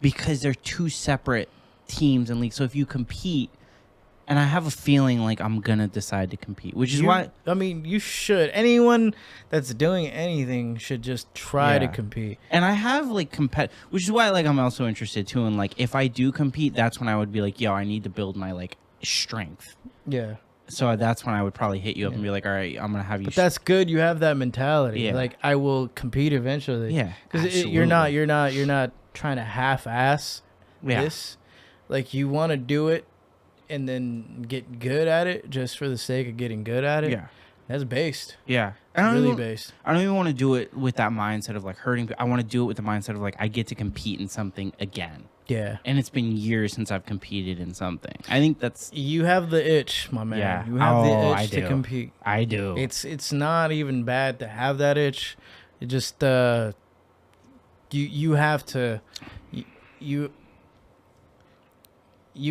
because they're two separate teams and leagues. So if you compete, and I have a feeling like I'm gonna decide to compete, which is why. I mean, you should. Anyone that's doing anything should just try to compete. And I have like which is why like I'm also interested too in like if I do compete, that's when I would be like, yo, I need to build my like strength. Yeah. So that's when I would probably hit you up and be like, all right, I'm gonna have you. But that's good. You have that mentality. Yeah. Like I will compete eventually. Yeah, because you're not trying to half-ass this. Like you want to do it and then get good at it just for the sake of getting good at it. Yeah, that's based. Yeah, Based. I don't even want to do it with that mindset of like hurting. I want to do it with the mindset of like I get to compete in something again. Yeah. And it's been years since I've competed in something. I think that's... You have the itch, my man. Yeah. You have the itch to compete. I do. It's not even bad to have that itch. It just you have to you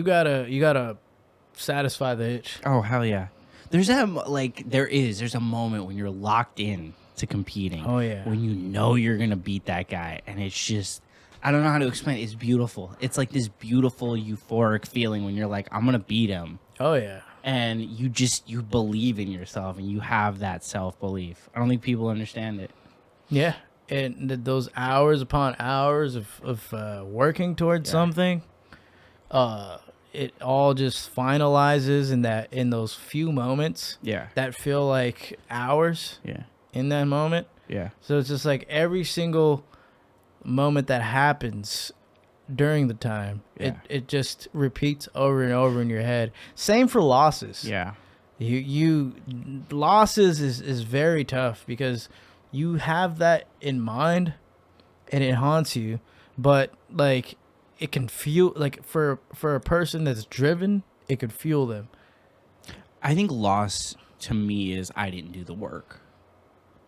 gotta satisfy the itch. Oh, hell yeah. There's a moment when you're locked in to competing. Oh yeah. When you know you're gonna beat that guy, and it's just... I don't know how to explain it. It's beautiful. It's like this beautiful, euphoric feeling when you're like, I'm going to beat him. Oh, yeah. And you believe in yourself and you have that self-belief. I don't think people understand it. Yeah. And those hours upon hours of working towards something, it all just finalizes in those few moments that feel like hours in that moment. Yeah. So it's just like every single moment that happens during the time, it just repeats over and over in your head. Same for losses. Yeah. You losses is very tough because you have that in mind and it haunts you, but like it can fuel, like for a person that's driven, it could fuel them. I think loss to me is I didn't do the work.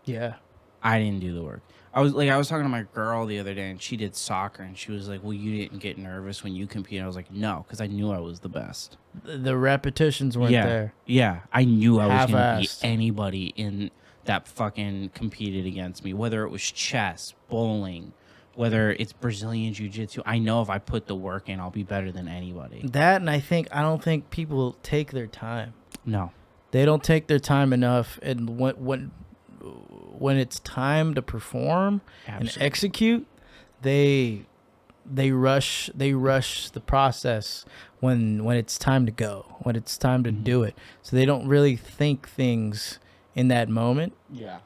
Yeah. I didn't do the work. I was talking to my girl the other day, and she did soccer, and she was like, well, you didn't get nervous when you competed. I was like, no, because I knew I was the best. The repetitions weren't there. Yeah, I knew I was going to beat Half-assed. anybody in that fucking competed against me, whether it was chess, bowling, whether it's Brazilian jiu-jitsu. I know if I put the work in, I'll be better than anybody. That, and I don't think people take their time. No. They don't take their time enough, and when it's time to perform and execute, they rush the process when it's time to go, when it's time to do it. So they don't really think things in that moment. Yeah.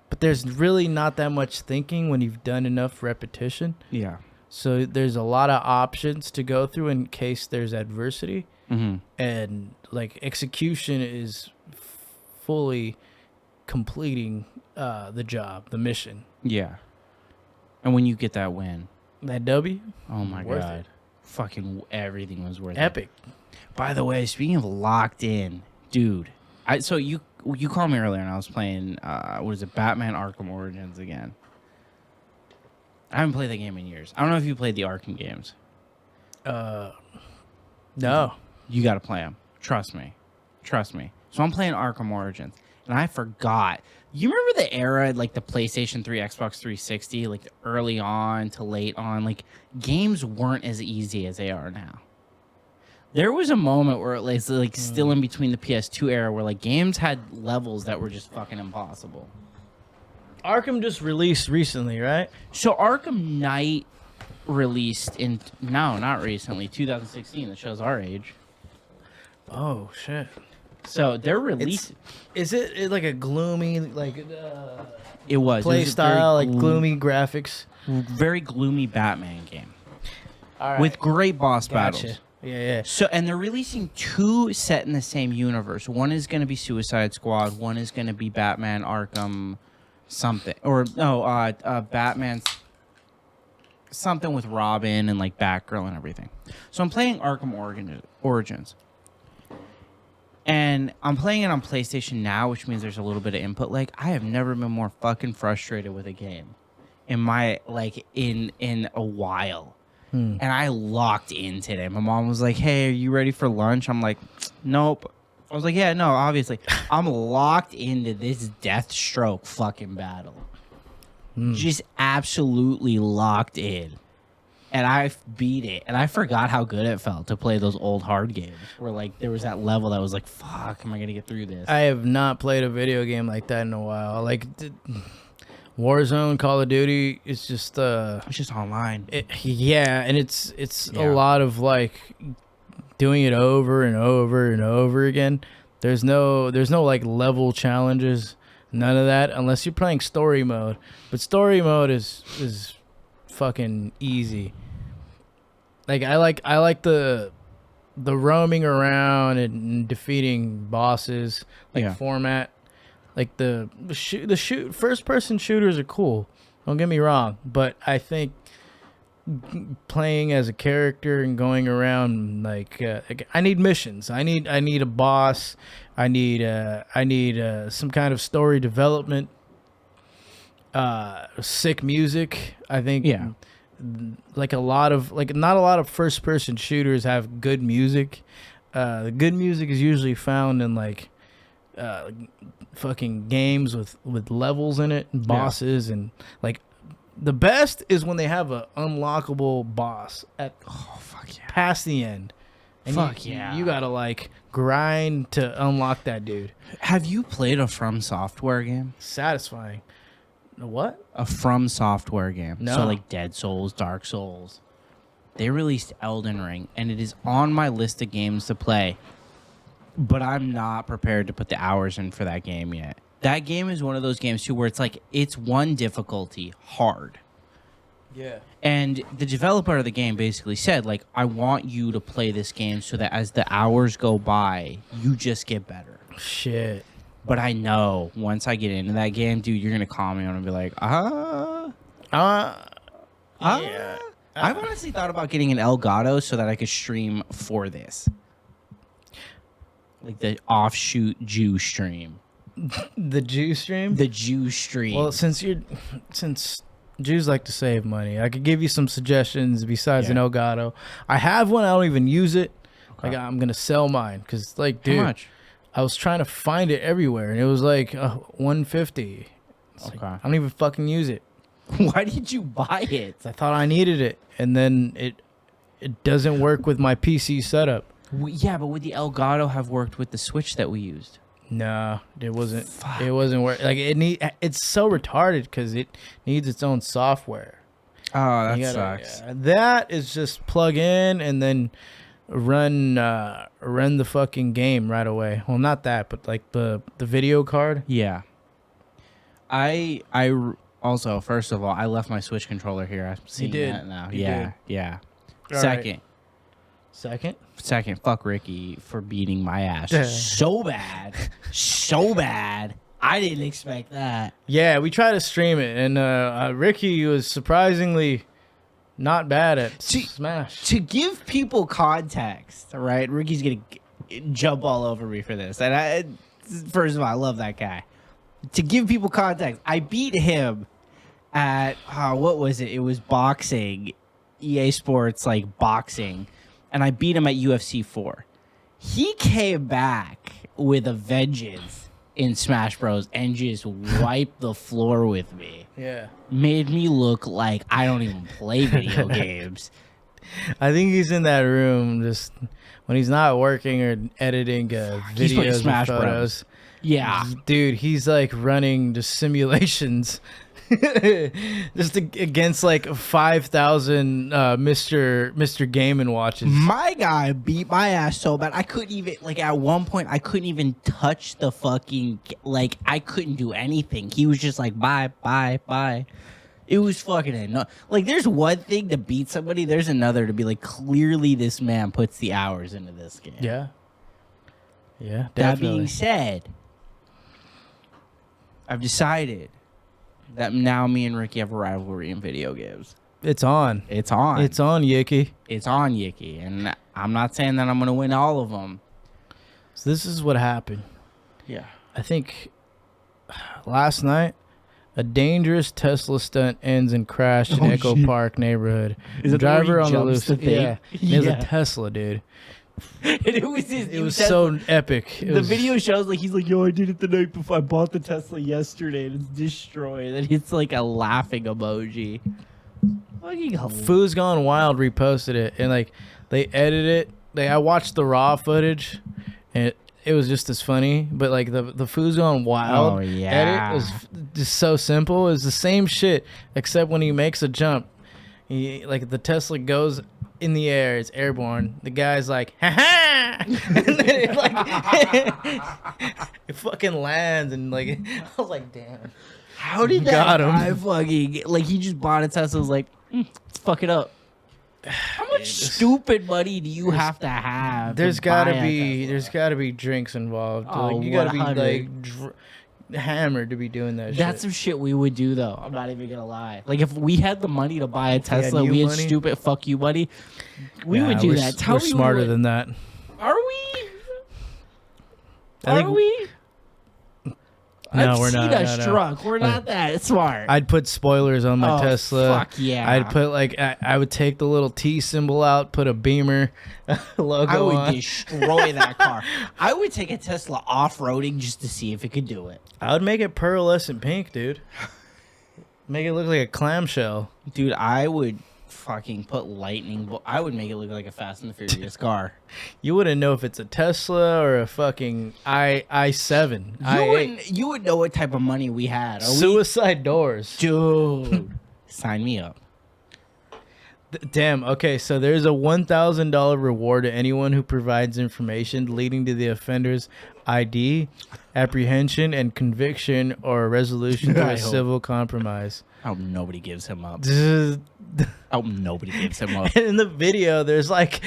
But there's really not that much thinking when you've done enough repetition. Yeah. So there's a lot of options to go through in case there's adversity. Mm-hmm. And like execution is fully completing the job, the mission. Yeah. And when you get that win, that W, oh my worth God. it. Fucking everything was worth it. Epic. By the way, speaking of locked in, dude, so you called me earlier and I was playing what is it, Batman Arkham Origins again. I haven't played that game in years. I don't know if you played the Arkham games. No. You got to play them. Trust me. So I'm playing Arkham Origins, and I forgot. You remember the era, like the PlayStation 3, Xbox 360, like early on to late on? Like, games weren't as easy as they are now. There was a moment where it was like still in between the PS2 era where like games had levels that were just fucking impossible. Arkham just released recently, right? So Arkham Knight released not recently, 2016. That shows our age. Oh shit! So they're releasing. Is it like a gloomy It was play style, like gloomy graphics? Very gloomy Batman game. All right. With great boss Gotcha. battles. Yeah. So, and they're releasing 2 set in the same universe. One is going to be Suicide Squad. One is going to be Batman Arkham something. Or, no, Batman something with Robin and, like, Batgirl and everything. So I'm playing Arkham Origins. And I'm playing it on PlayStation Now, which means there's a little bit of input lag. I have never been more fucking frustrated with a game in my, like, in a while. And I locked in today. My mom was like, hey, are you ready for lunch? I'm like, nope. I was like, yeah, no, obviously. I'm locked into this Deathstroke fucking battle. Just absolutely locked in. And I beat it. And I forgot how good it felt to play those old hard games where, like, there was that level that was like, fuck, am I going to get through this? I have not played a video game like that in a while. Like, Warzone, Call of Duty, it's just it's just online. Yeah, and it's a lot of like doing it over and over and over again. There's no like level challenges, none of that unless you're playing story mode. But story mode is fucking easy. Like I like the roaming around and defeating bosses format. Like the first person shooters are cool. Don't get me wrong, but I think playing as a character and going around like I need missions. I need a boss. I need some kind of story development. Sick music. I think like not a lot of first person shooters have good music. The good music is usually found in like fucking games with levels in it and bosses and like the best is when they have a unlockable boss at past the end and you gotta like grind to unlock that dude. Have you played a From Software game? Satisfying. What? A From Software game. No. So like Dead Souls, Dark Souls. They released Elden Ring and it is on my list of games to play. But I'm not prepared to put the hours in for that game yet. That game is one of those games, too, where it's like, it's one difficulty, hard. Yeah. And the developer of the game basically said, like, I want you to play this game so that as the hours go by, you just get better. Shit. But I know once I get into that game, dude, you're going to call me on and be like, yeah. I've honestly thought about getting an Elgato so that I could stream for this. Like the offshoot Jew stream. The Jew stream? The Jew stream. Well, since Jews like to save money, I could give you some suggestions besides an Elgato. I have one. I don't even use it. Okay. Like I'm gonna sell mine because, like, dude, how much? I was trying to find it everywhere, and it was like $150. Okay. Like, I don't even fucking use it. Why did you buy it? I thought I needed it, and then it doesn't work with my PC setup. Yeah, but would the Elgato have worked with the Switch that we used? No, it wasn't. Fuck. It wasn't work. Like it's so retarded because it needs its own software. Oh, that sucks. Yeah, that is just plug in and then run the fucking game right away. Well, not that, but like the video card. Yeah. I also, first of all, I left my Switch controller here. I'm seeing that now. Yeah. All Second, fuck Ricky for beating my ass so bad. I didn't expect that. Yeah, we tried to stream it, and Ricky was surprisingly not bad at Smash. To give people context, right? Ricky's gonna jump all over me for this, and first of all, I love that guy. To give people context, I beat him at what was it? It was boxing, EA Sports, like boxing. And I beat him at UFC 4. He came back with a vengeance in Smash Bros. And just wiped the floor with me. Yeah. Made me look like I don't even play video games. I think he's in that room just when he's not working or editing videos Smash or photos. Bros. Yeah. Dude, he's like running just simulations. Just against like 5,000 Mr. Game & Watches. My guy beat my ass so bad I couldn't even, like, at one point I couldn't even touch the fucking, like, I couldn't do anything. He was just like bye. It was fucking annoying. Like, there's one thing to beat somebody. There's another to be like, clearly this man puts the hours into this game. Yeah. Yeah, That definitely. being said, I've decided that now me and Ricky have a rivalry in video games. It's on. It's on. It's on, Yicky. It's on, Yicky. And I'm not saying that I'm going to win all of them. So this is what happened. Yeah. I think last night, a dangerous Tesla stunt ends in crash in Echo Park neighborhood. Is it the Driver one on he the jumps loose. the thing? Yeah. It was Yeah. a Tesla, dude. And It was so epic. It The was, video shows like he's like, yo, I did it the night before. I bought the Tesla yesterday and it's destroyed. And it's like a laughing emoji. Fucking Foo's Gone Wild reposted it, and like they edited it. Like I watched the raw footage, and it was just as funny. But like the Foo's Gone Wild edit was just so simple. It's the same shit except when he makes a jump, like the Tesla goes in the air, it's airborne. The guy's like, ha ha, and then it, like it fucking lands, and like I was like, damn. How did that Got him. guy fucking like he just bought a Tesla? Was like, let's fuck it up. How much stupid money do you have to have? There's to gotta buy a be Tesla? drinks involved. Oh, Like, you gotta be 100. like hammered to be doing that. That's shit. some shit we would do though. I'm not even gonna lie. Like if we had the money to buy a Tesla, you we had money? stupid fuck you money. We Nah, would do we're that. s- Tell we're me smarter what- than that. Are we? I think Are we? No, I've we're seen not, us no, no. drunk. We're not that smart. I'd put spoilers on my Oh, Tesla. fuck yeah. I'd put like I would take the little T symbol out, put a Beamer logo I would on. destroy that car. I would take a Tesla off-roading just to see if it could do it. I would make it pearlescent pink, dude. Make it look like a clamshell. Dude, I would fucking put I would make it look like a Fast and the Furious car. You wouldn't know if it's a Tesla or a fucking i7. You would know what type of money we had. Are we- Suicide doors. Dude, sign me up. Damn. Okay, so there's a $1,000 reward to anyone who provides information leading to the offender's ID, apprehension, and conviction or resolution to I a hope. civil compromise. I hope nobody gives him up. In I hope nobody gives him up. the video, there's like,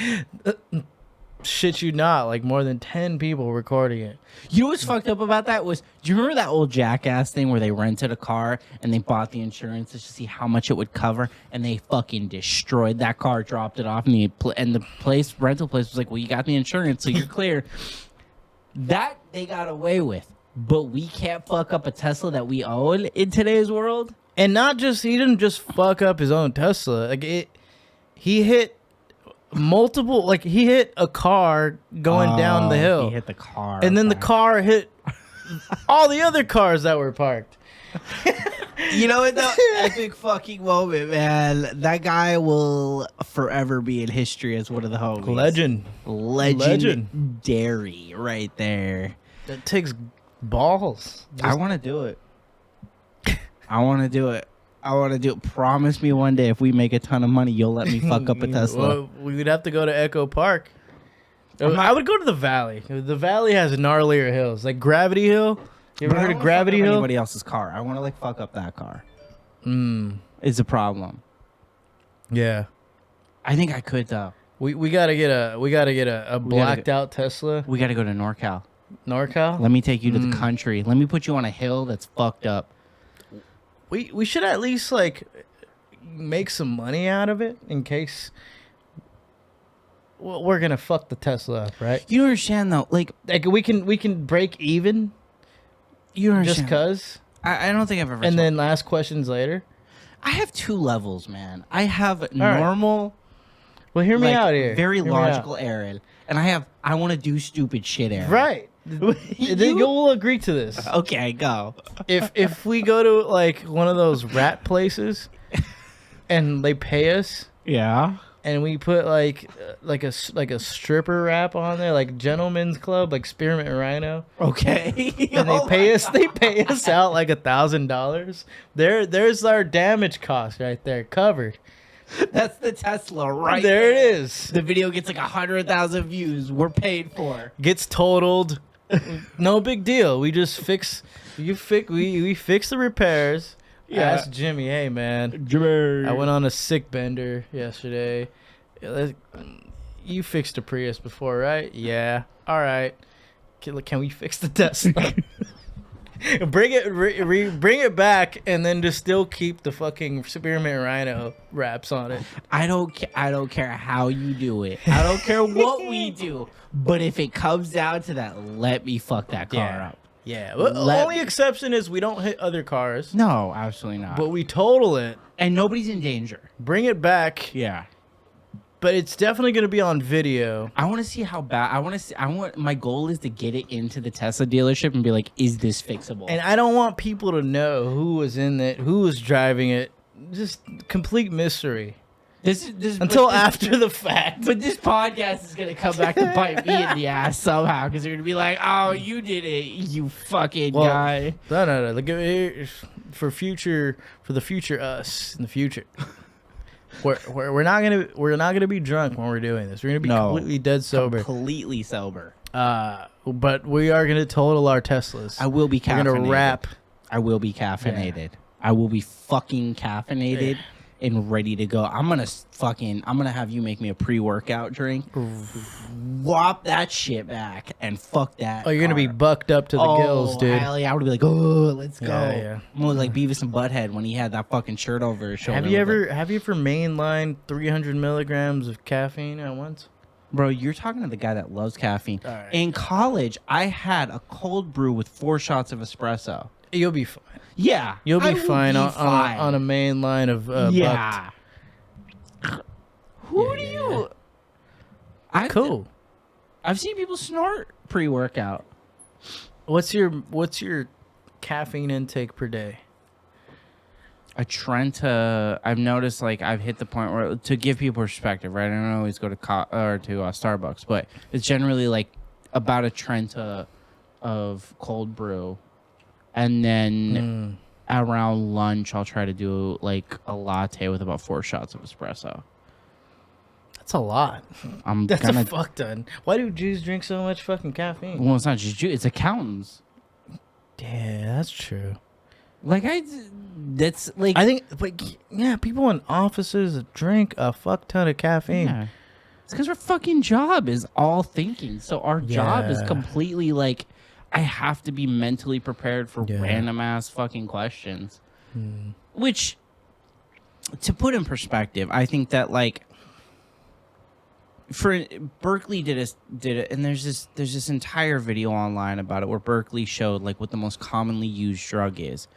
shit you not, like more than 10 people recording it. You know what's fucked up about that was, do you remember that old Jackass thing where they rented a car and they bought the insurance just to see how much it would cover, and they fucking destroyed that car, dropped it off, and the rental place was like, well, you got the insurance, so you're clear. That they got away with, but we can't fuck up a Tesla that we own in today's world. And not just, he didn't just fuck up his own Tesla. Like he hit multiple, like he hit a car going down the hill. He hit the car. And then the car hit all the other cars that were parked. You know what, though? Epic fucking moment, man. That guy will forever be in history as one of the homies. Legendary right there. That takes balls. I want to do it. I want to do it. Promise me one day if we make a ton of money, you'll let me fuck up a Tesla. Well, we would have to go to Echo Park. I would go to the Valley. The Valley has gnarlier hills, like Gravity Hill. You ever heard of Gravity Hill? Anybody else's car. I want to fuck up that car. It's a problem. Yeah. I think I could though. We gotta get a blacked out Tesla. We got to go to NorCal. NorCal. Let me take you to the country. Let me put you on a hill that's fucked up. We should at least like make some money out of it in case we're gonna fuck the Tesla up, right? You understand though? Like we can break even you understand? just cause, I don't think I've ever. and then ask questions later. I have two levels, man. I have normal. Well, hear me like, out here. Very Hear me logical Aaron, and I want to do stupid shit, Aaron. Right. Then you'll agree to this. Okay, go. If we go to like one of those rat places and they pay us Yeah. and we put like a stripper rap on there, like Gentlemen's Club, like Spearmint Rhino, Okay. and they pay us out like $1,000. There's our damage cost right there covered. That's the Tesla, right There it is. The video gets like 100,000 views. We're paid for. Gets totaled. No big deal. We just we fix the repairs. Ask Jimmy, hey man, Jimmy. I went on a sick bender yesterday. You fixed a Prius before, right? Yeah. All right. Can we fix the Tesla? Bring it back, and then just still keep the fucking Spearmint Rhino wraps on it. I don't care how you do it. I don't care what we do. But if it comes down to that, let me fuck that car up. Yeah. Well, the only exception is we don't hit other cars. No, absolutely not. But we total it. And nobody's in danger. Bring it back. Yeah. But it's definitely going to be on video. I want to see how bad. My goal is to get it into the Tesla dealership and be like, is this fixable? And I don't want people to know who was in it, who was driving it. Just complete mystery. This until after the fact. But this podcast is gonna come back to bite me in the ass somehow, because you're gonna be like, "Oh, you did it, you fucking guy." No. Look for the future us in the future. We're not gonna be drunk when we're doing this. We're gonna be completely dead sober. Completely sober. But we are gonna total our Teslas. I will be caffeinated. We're gonna wrap. I will be caffeinated. Yeah. I will be fucking caffeinated. Yeah. And ready to go. I'm gonna have you make me a pre-workout drink. Whop that shit back and fuck that. Oh, you're gonna be bucked up to the gills, dude. Hell yeah, I would be like, oh, let's go. Yeah. I'm like Beavis and Butthead when he had that fucking shirt over his shoulder. Have you ever mainlined 300 milligrams of caffeine at once? Bro, you're talking to the guy that loves caffeine. All right. In college, I had a cold brew with 4 shots of espresso. You'll be fine. Yeah, you'll be fine on a main line of yeah. Who do you? Cool. I've seen people snort pre-workout. What's your caffeine intake per day? A Trenta. I've noticed I've hit the point where, to give people perspective, right? I don't always go to Starbucks, but it's generally about a Trenta of cold brew. And then around lunch, I'll try to do a latte with about 4 shots of espresso. That's a lot. That's a fuck ton. Why do Jews drink so much fucking caffeine? Well, it's not just Jews. It's accountants. Yeah, that's true. I think, people in offices drink a fuck ton of caffeine. Yeah. It's because our fucking job is all thinking. So our job is completely I have to be mentally prepared for random ass fucking questions. Which, to put in perspective, I think that for Berkeley did it, and there's this entire video online about it where Berkeley showed what the most commonly used drug is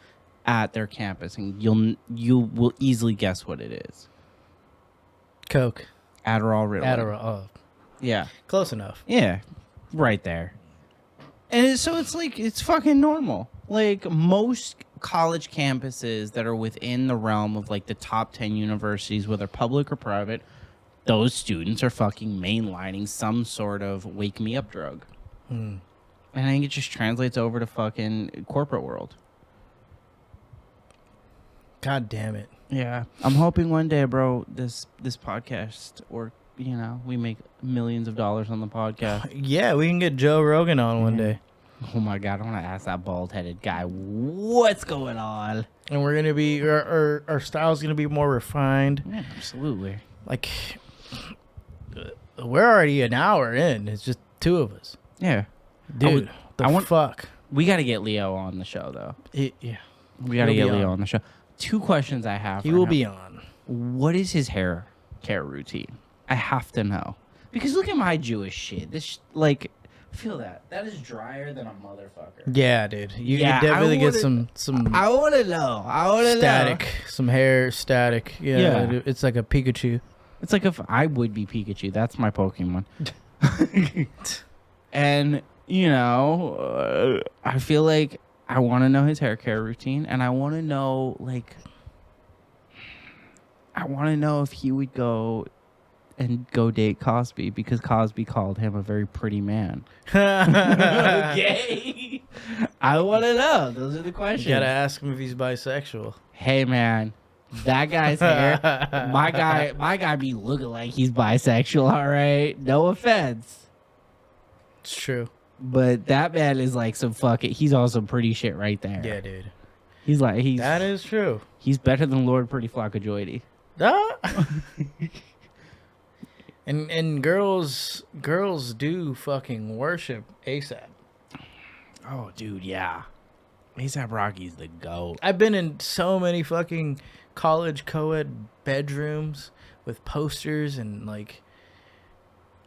at their campus, and you will easily guess what it is. Coke. Adderall, Ritalin. Adderall. Oh. Yeah. Close enough. Yeah. Right there. And so it's fucking normal. Most college campuses that are within the realm of the top 10 universities, whether public or private, those students are fucking mainlining some sort of wake me up drug. And I think it just translates over to fucking corporate world. God damn it. Yeah. I'm hoping one day, bro, this podcast, or we make millions of dollars on the podcast. Yeah, we can get Joe Rogan on one day. Oh my God, I want to ask that bald-headed guy what's going on. And we're gonna be our style's gonna be more refined. Yeah, absolutely. We're already an hour in. It's just 2 of us. Yeah, dude. Fuck. We got to get Leo on the show, though. Yeah, we got to get Leo on the show. 2 questions I have. He will be on. What is his hair care routine? I have to know, because look at my Jewish shit. This feel that is drier than a motherfucker. Yeah, dude. You can definitely get some. I want to know. Static. Some hair static. Yeah. It's like a Pikachu. It's I would be Pikachu. That's my Pokemon. And I feel I want to know his hair care routine, and I want to know if he would go date Cosby, because Cosby called him a very pretty man. Okay. I want to know. Those are the questions. You gotta ask him if he's bisexual. Hey, man, that guy's hair, my guy be looking like he's bisexual. All right, no offense. It's true. But that man is some fucking. He's on some pretty shit right there. Yeah, dude. He's like That is true. he's better than Lord Pretty Flockajoity. Ah. and girls do fucking worship ASAP. Oh, dude, yeah. A$AP Rocky's the GOAT. I've been in so many fucking college co-ed bedrooms with posters and like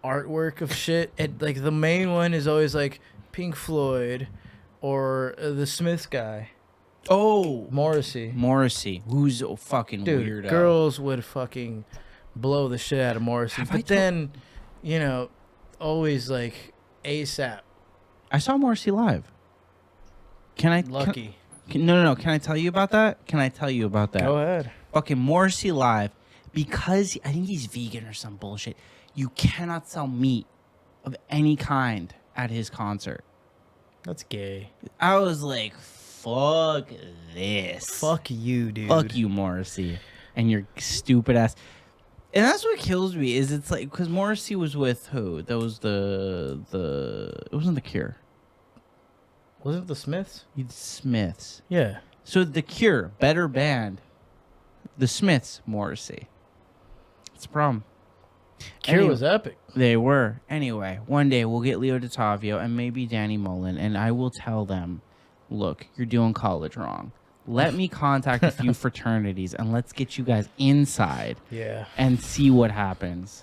artwork of shit. And like the main one is always like Pink Floyd or the Smiths guy. Oh, Morrissey. who's a fucking Dude, weirdo. girls would fucking blow the shit out of Morrissey. Have I But then, you know, always like ASAP. I saw Morrissey live. Can I? Lucky. No. Can I tell you about that? Can I tell you about that? Go ahead. Fucking Morrissey live, because I think he's vegan or some bullshit. You cannot sell meat of any kind at his concert. That's gay. I was like, fuck this. Fuck you, dude. Fuck you, Morrissey, and your stupid ass. And that's what kills me, is it's like, because Morrissey was with who? That was it wasn't The Cure. Wasn't it the Smiths? It's Smiths. Yeah. So The Cure, better band. The Smiths, Morrissey. It's a problem. Cure was epic. They were. Anyway, one day we'll get Leo DiTavio and maybe Danny Mullen, and I will tell them, look, you're doing college wrong. Let me contact a few fraternities and let's get you guys inside. Yeah. And see what happens.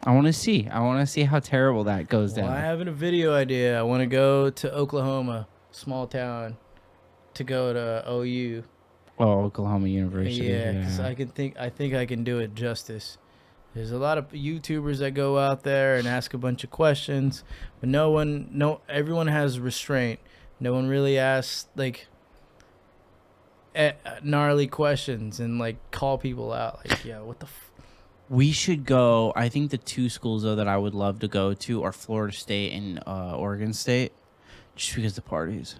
I want to see. I want to see how terrible that goes Well, down. I have a video idea. I want to go to Oklahoma, small town, to go to OU. Oh, Oklahoma University. Yeah, because I think I can do it justice. There's a lot of YouTubers that go out there and ask a bunch of questions, but everyone has restraint. No one really asks like gnarly questions and like call people out. Like, yeah, what the. We should go. I think the two schools though that I would love to go to are Florida State and Oregon State, just because the parties.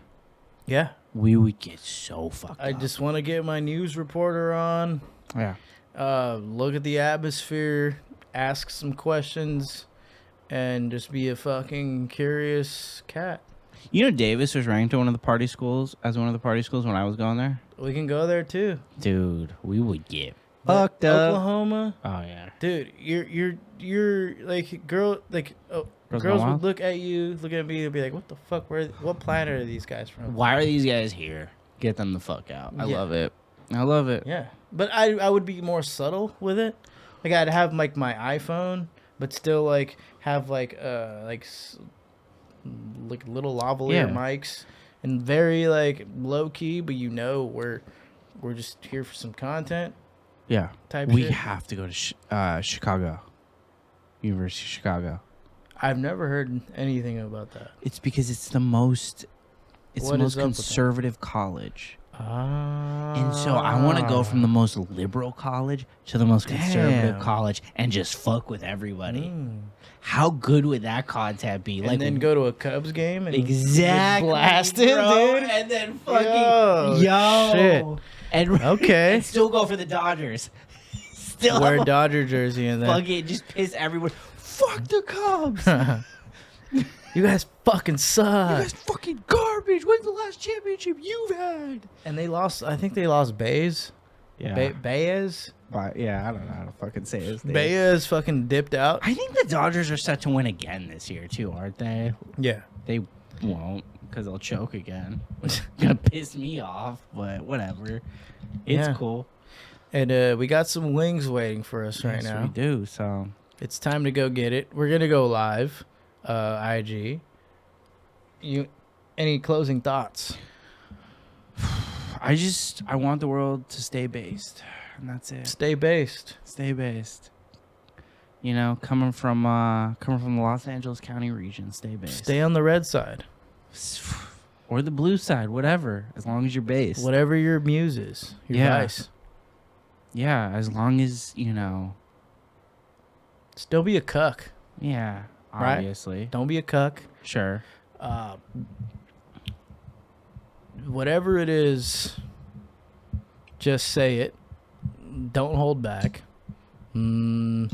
Yeah, we would get so fucked up. I just want to get my news reporter on. Yeah. Look at the atmosphere, ask some questions, and just be a fucking curious cat. You know, Davis was ranked at one of the party schools when I was going there. We can go there too, dude. We would get fucked up. Oklahoma. Oh yeah, dude. You're like girls would look at you, look at me, and be like, "What the fuck? What planet are these guys from? Why are these guys here? Get them the fuck out." I love it. I love it. Yeah, but I would be more subtle with it. Like I'd have like my iPhone, but still like have like little lavalier mics and very like low key, but we're just here for some content. Yeah, type we shit. have to go to Chicago, University of Chicago. I've never heard anything about that. It's because it's the most conservative college. And so I want to go from the most liberal college to the most conservative college and just fuck with everybody. How good would that content be? And then go to a Cubs game and exactly get blasted, bro, dude. and then fucking shit. And still go for the Dodgers. Still wear a Dodger jersey and then fucking just piss everyone. Fuck the Cubs. You guys fucking suck. You guys fucking garbage. When's the last championship you've had? And they lost. I think they lost Baez. Yeah. Baez. Yeah, I don't know how to fucking say his name. Baez fucking dipped out. I think the Dodgers are set to win again this year too, aren't they? Yeah. They won't because they'll choke again. It's gonna piss me off, but whatever. It's cool. And we got some wings waiting for us right now. We do. So it's time to go get it. We're gonna go live. IG. Any closing thoughts? I want the world to stay based, and that's it. Stay based. Stay based. You know, coming from the Los Angeles County region, stay based. Stay on the red side, or the blue side, whatever. As long as you're based. Whatever your muse is, your vice. Yeah, as long as Still be a cuck. Yeah. Right? Obviously. Don't be a cuck. Sure. Whatever it is, just say it. Don't hold back. Don't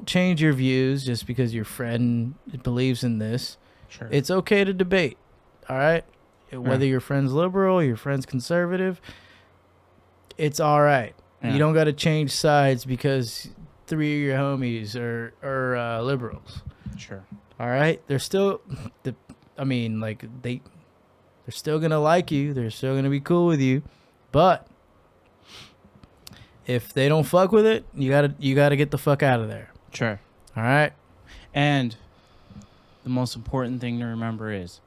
change your views just because your friend believes in this. Sure. It's okay to debate. All right? Whether your friend's liberal, your friend's conservative, it's all right. Yeah. You don't got to change sides because 3 of your homies are liberals. Sure. All right? They're still they're still going to like you. They're still going to be cool with you. But if they don't fuck with it, you got to get the fuck out of there. Sure. All right? And the most important thing to remember is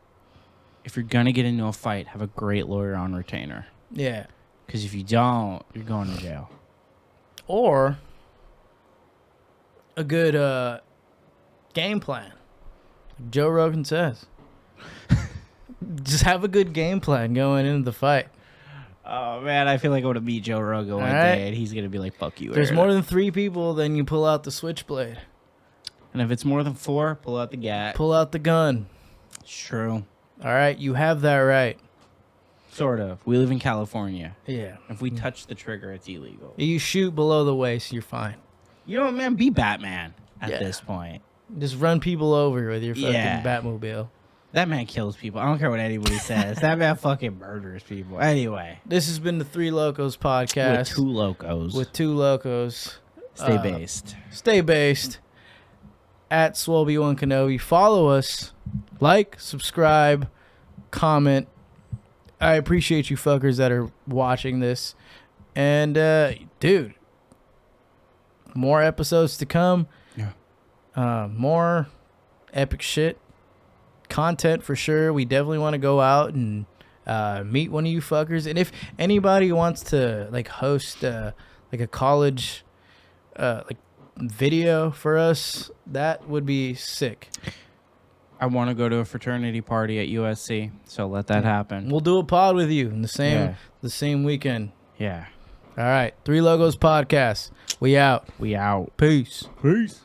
if you're going to get into a fight, have a great lawyer on retainer. Yeah. Because if you don't, you're going to jail. Or a good game plan. Joe Rogan says. Just have a good game plan going into the fight. Oh, man, I feel like I want to meet Joe Rogan one day, and he's going to be like, fuck you. If there's more than 3 people, then you pull out the switchblade. And if it's more than 4, pull out the gat. Pull out the gun. It's true. All right, you have that right. Sort of. We live in California. Yeah. If we touch the trigger, it's illegal. You shoot below the waist, you're fine. You know what, man? Be Batman at this point. Just run people over with your fucking Yeah. Batmobile. That man kills people. I don't care what anybody says. That man fucking murders people. Anyway. This has been the Three Locos podcast. With 2 locos. With 2 locos. Stay based. Stay based. At Swolby One Kenobi. Follow us. Like, subscribe, comment. I appreciate you fuckers that are watching this. And, dude, more episodes to come. Yeah. More epic shit. Content for sure. We definitely want to go out and meet one of you fuckers. And if anybody wants to like host like a college like video for us, that would be sick. I want to go to a fraternity party at USC, so let that happen. We'll do a pod with you in the same weekend. Yeah. All right, Three Logos podcast. We out. We out. Peace. Peace.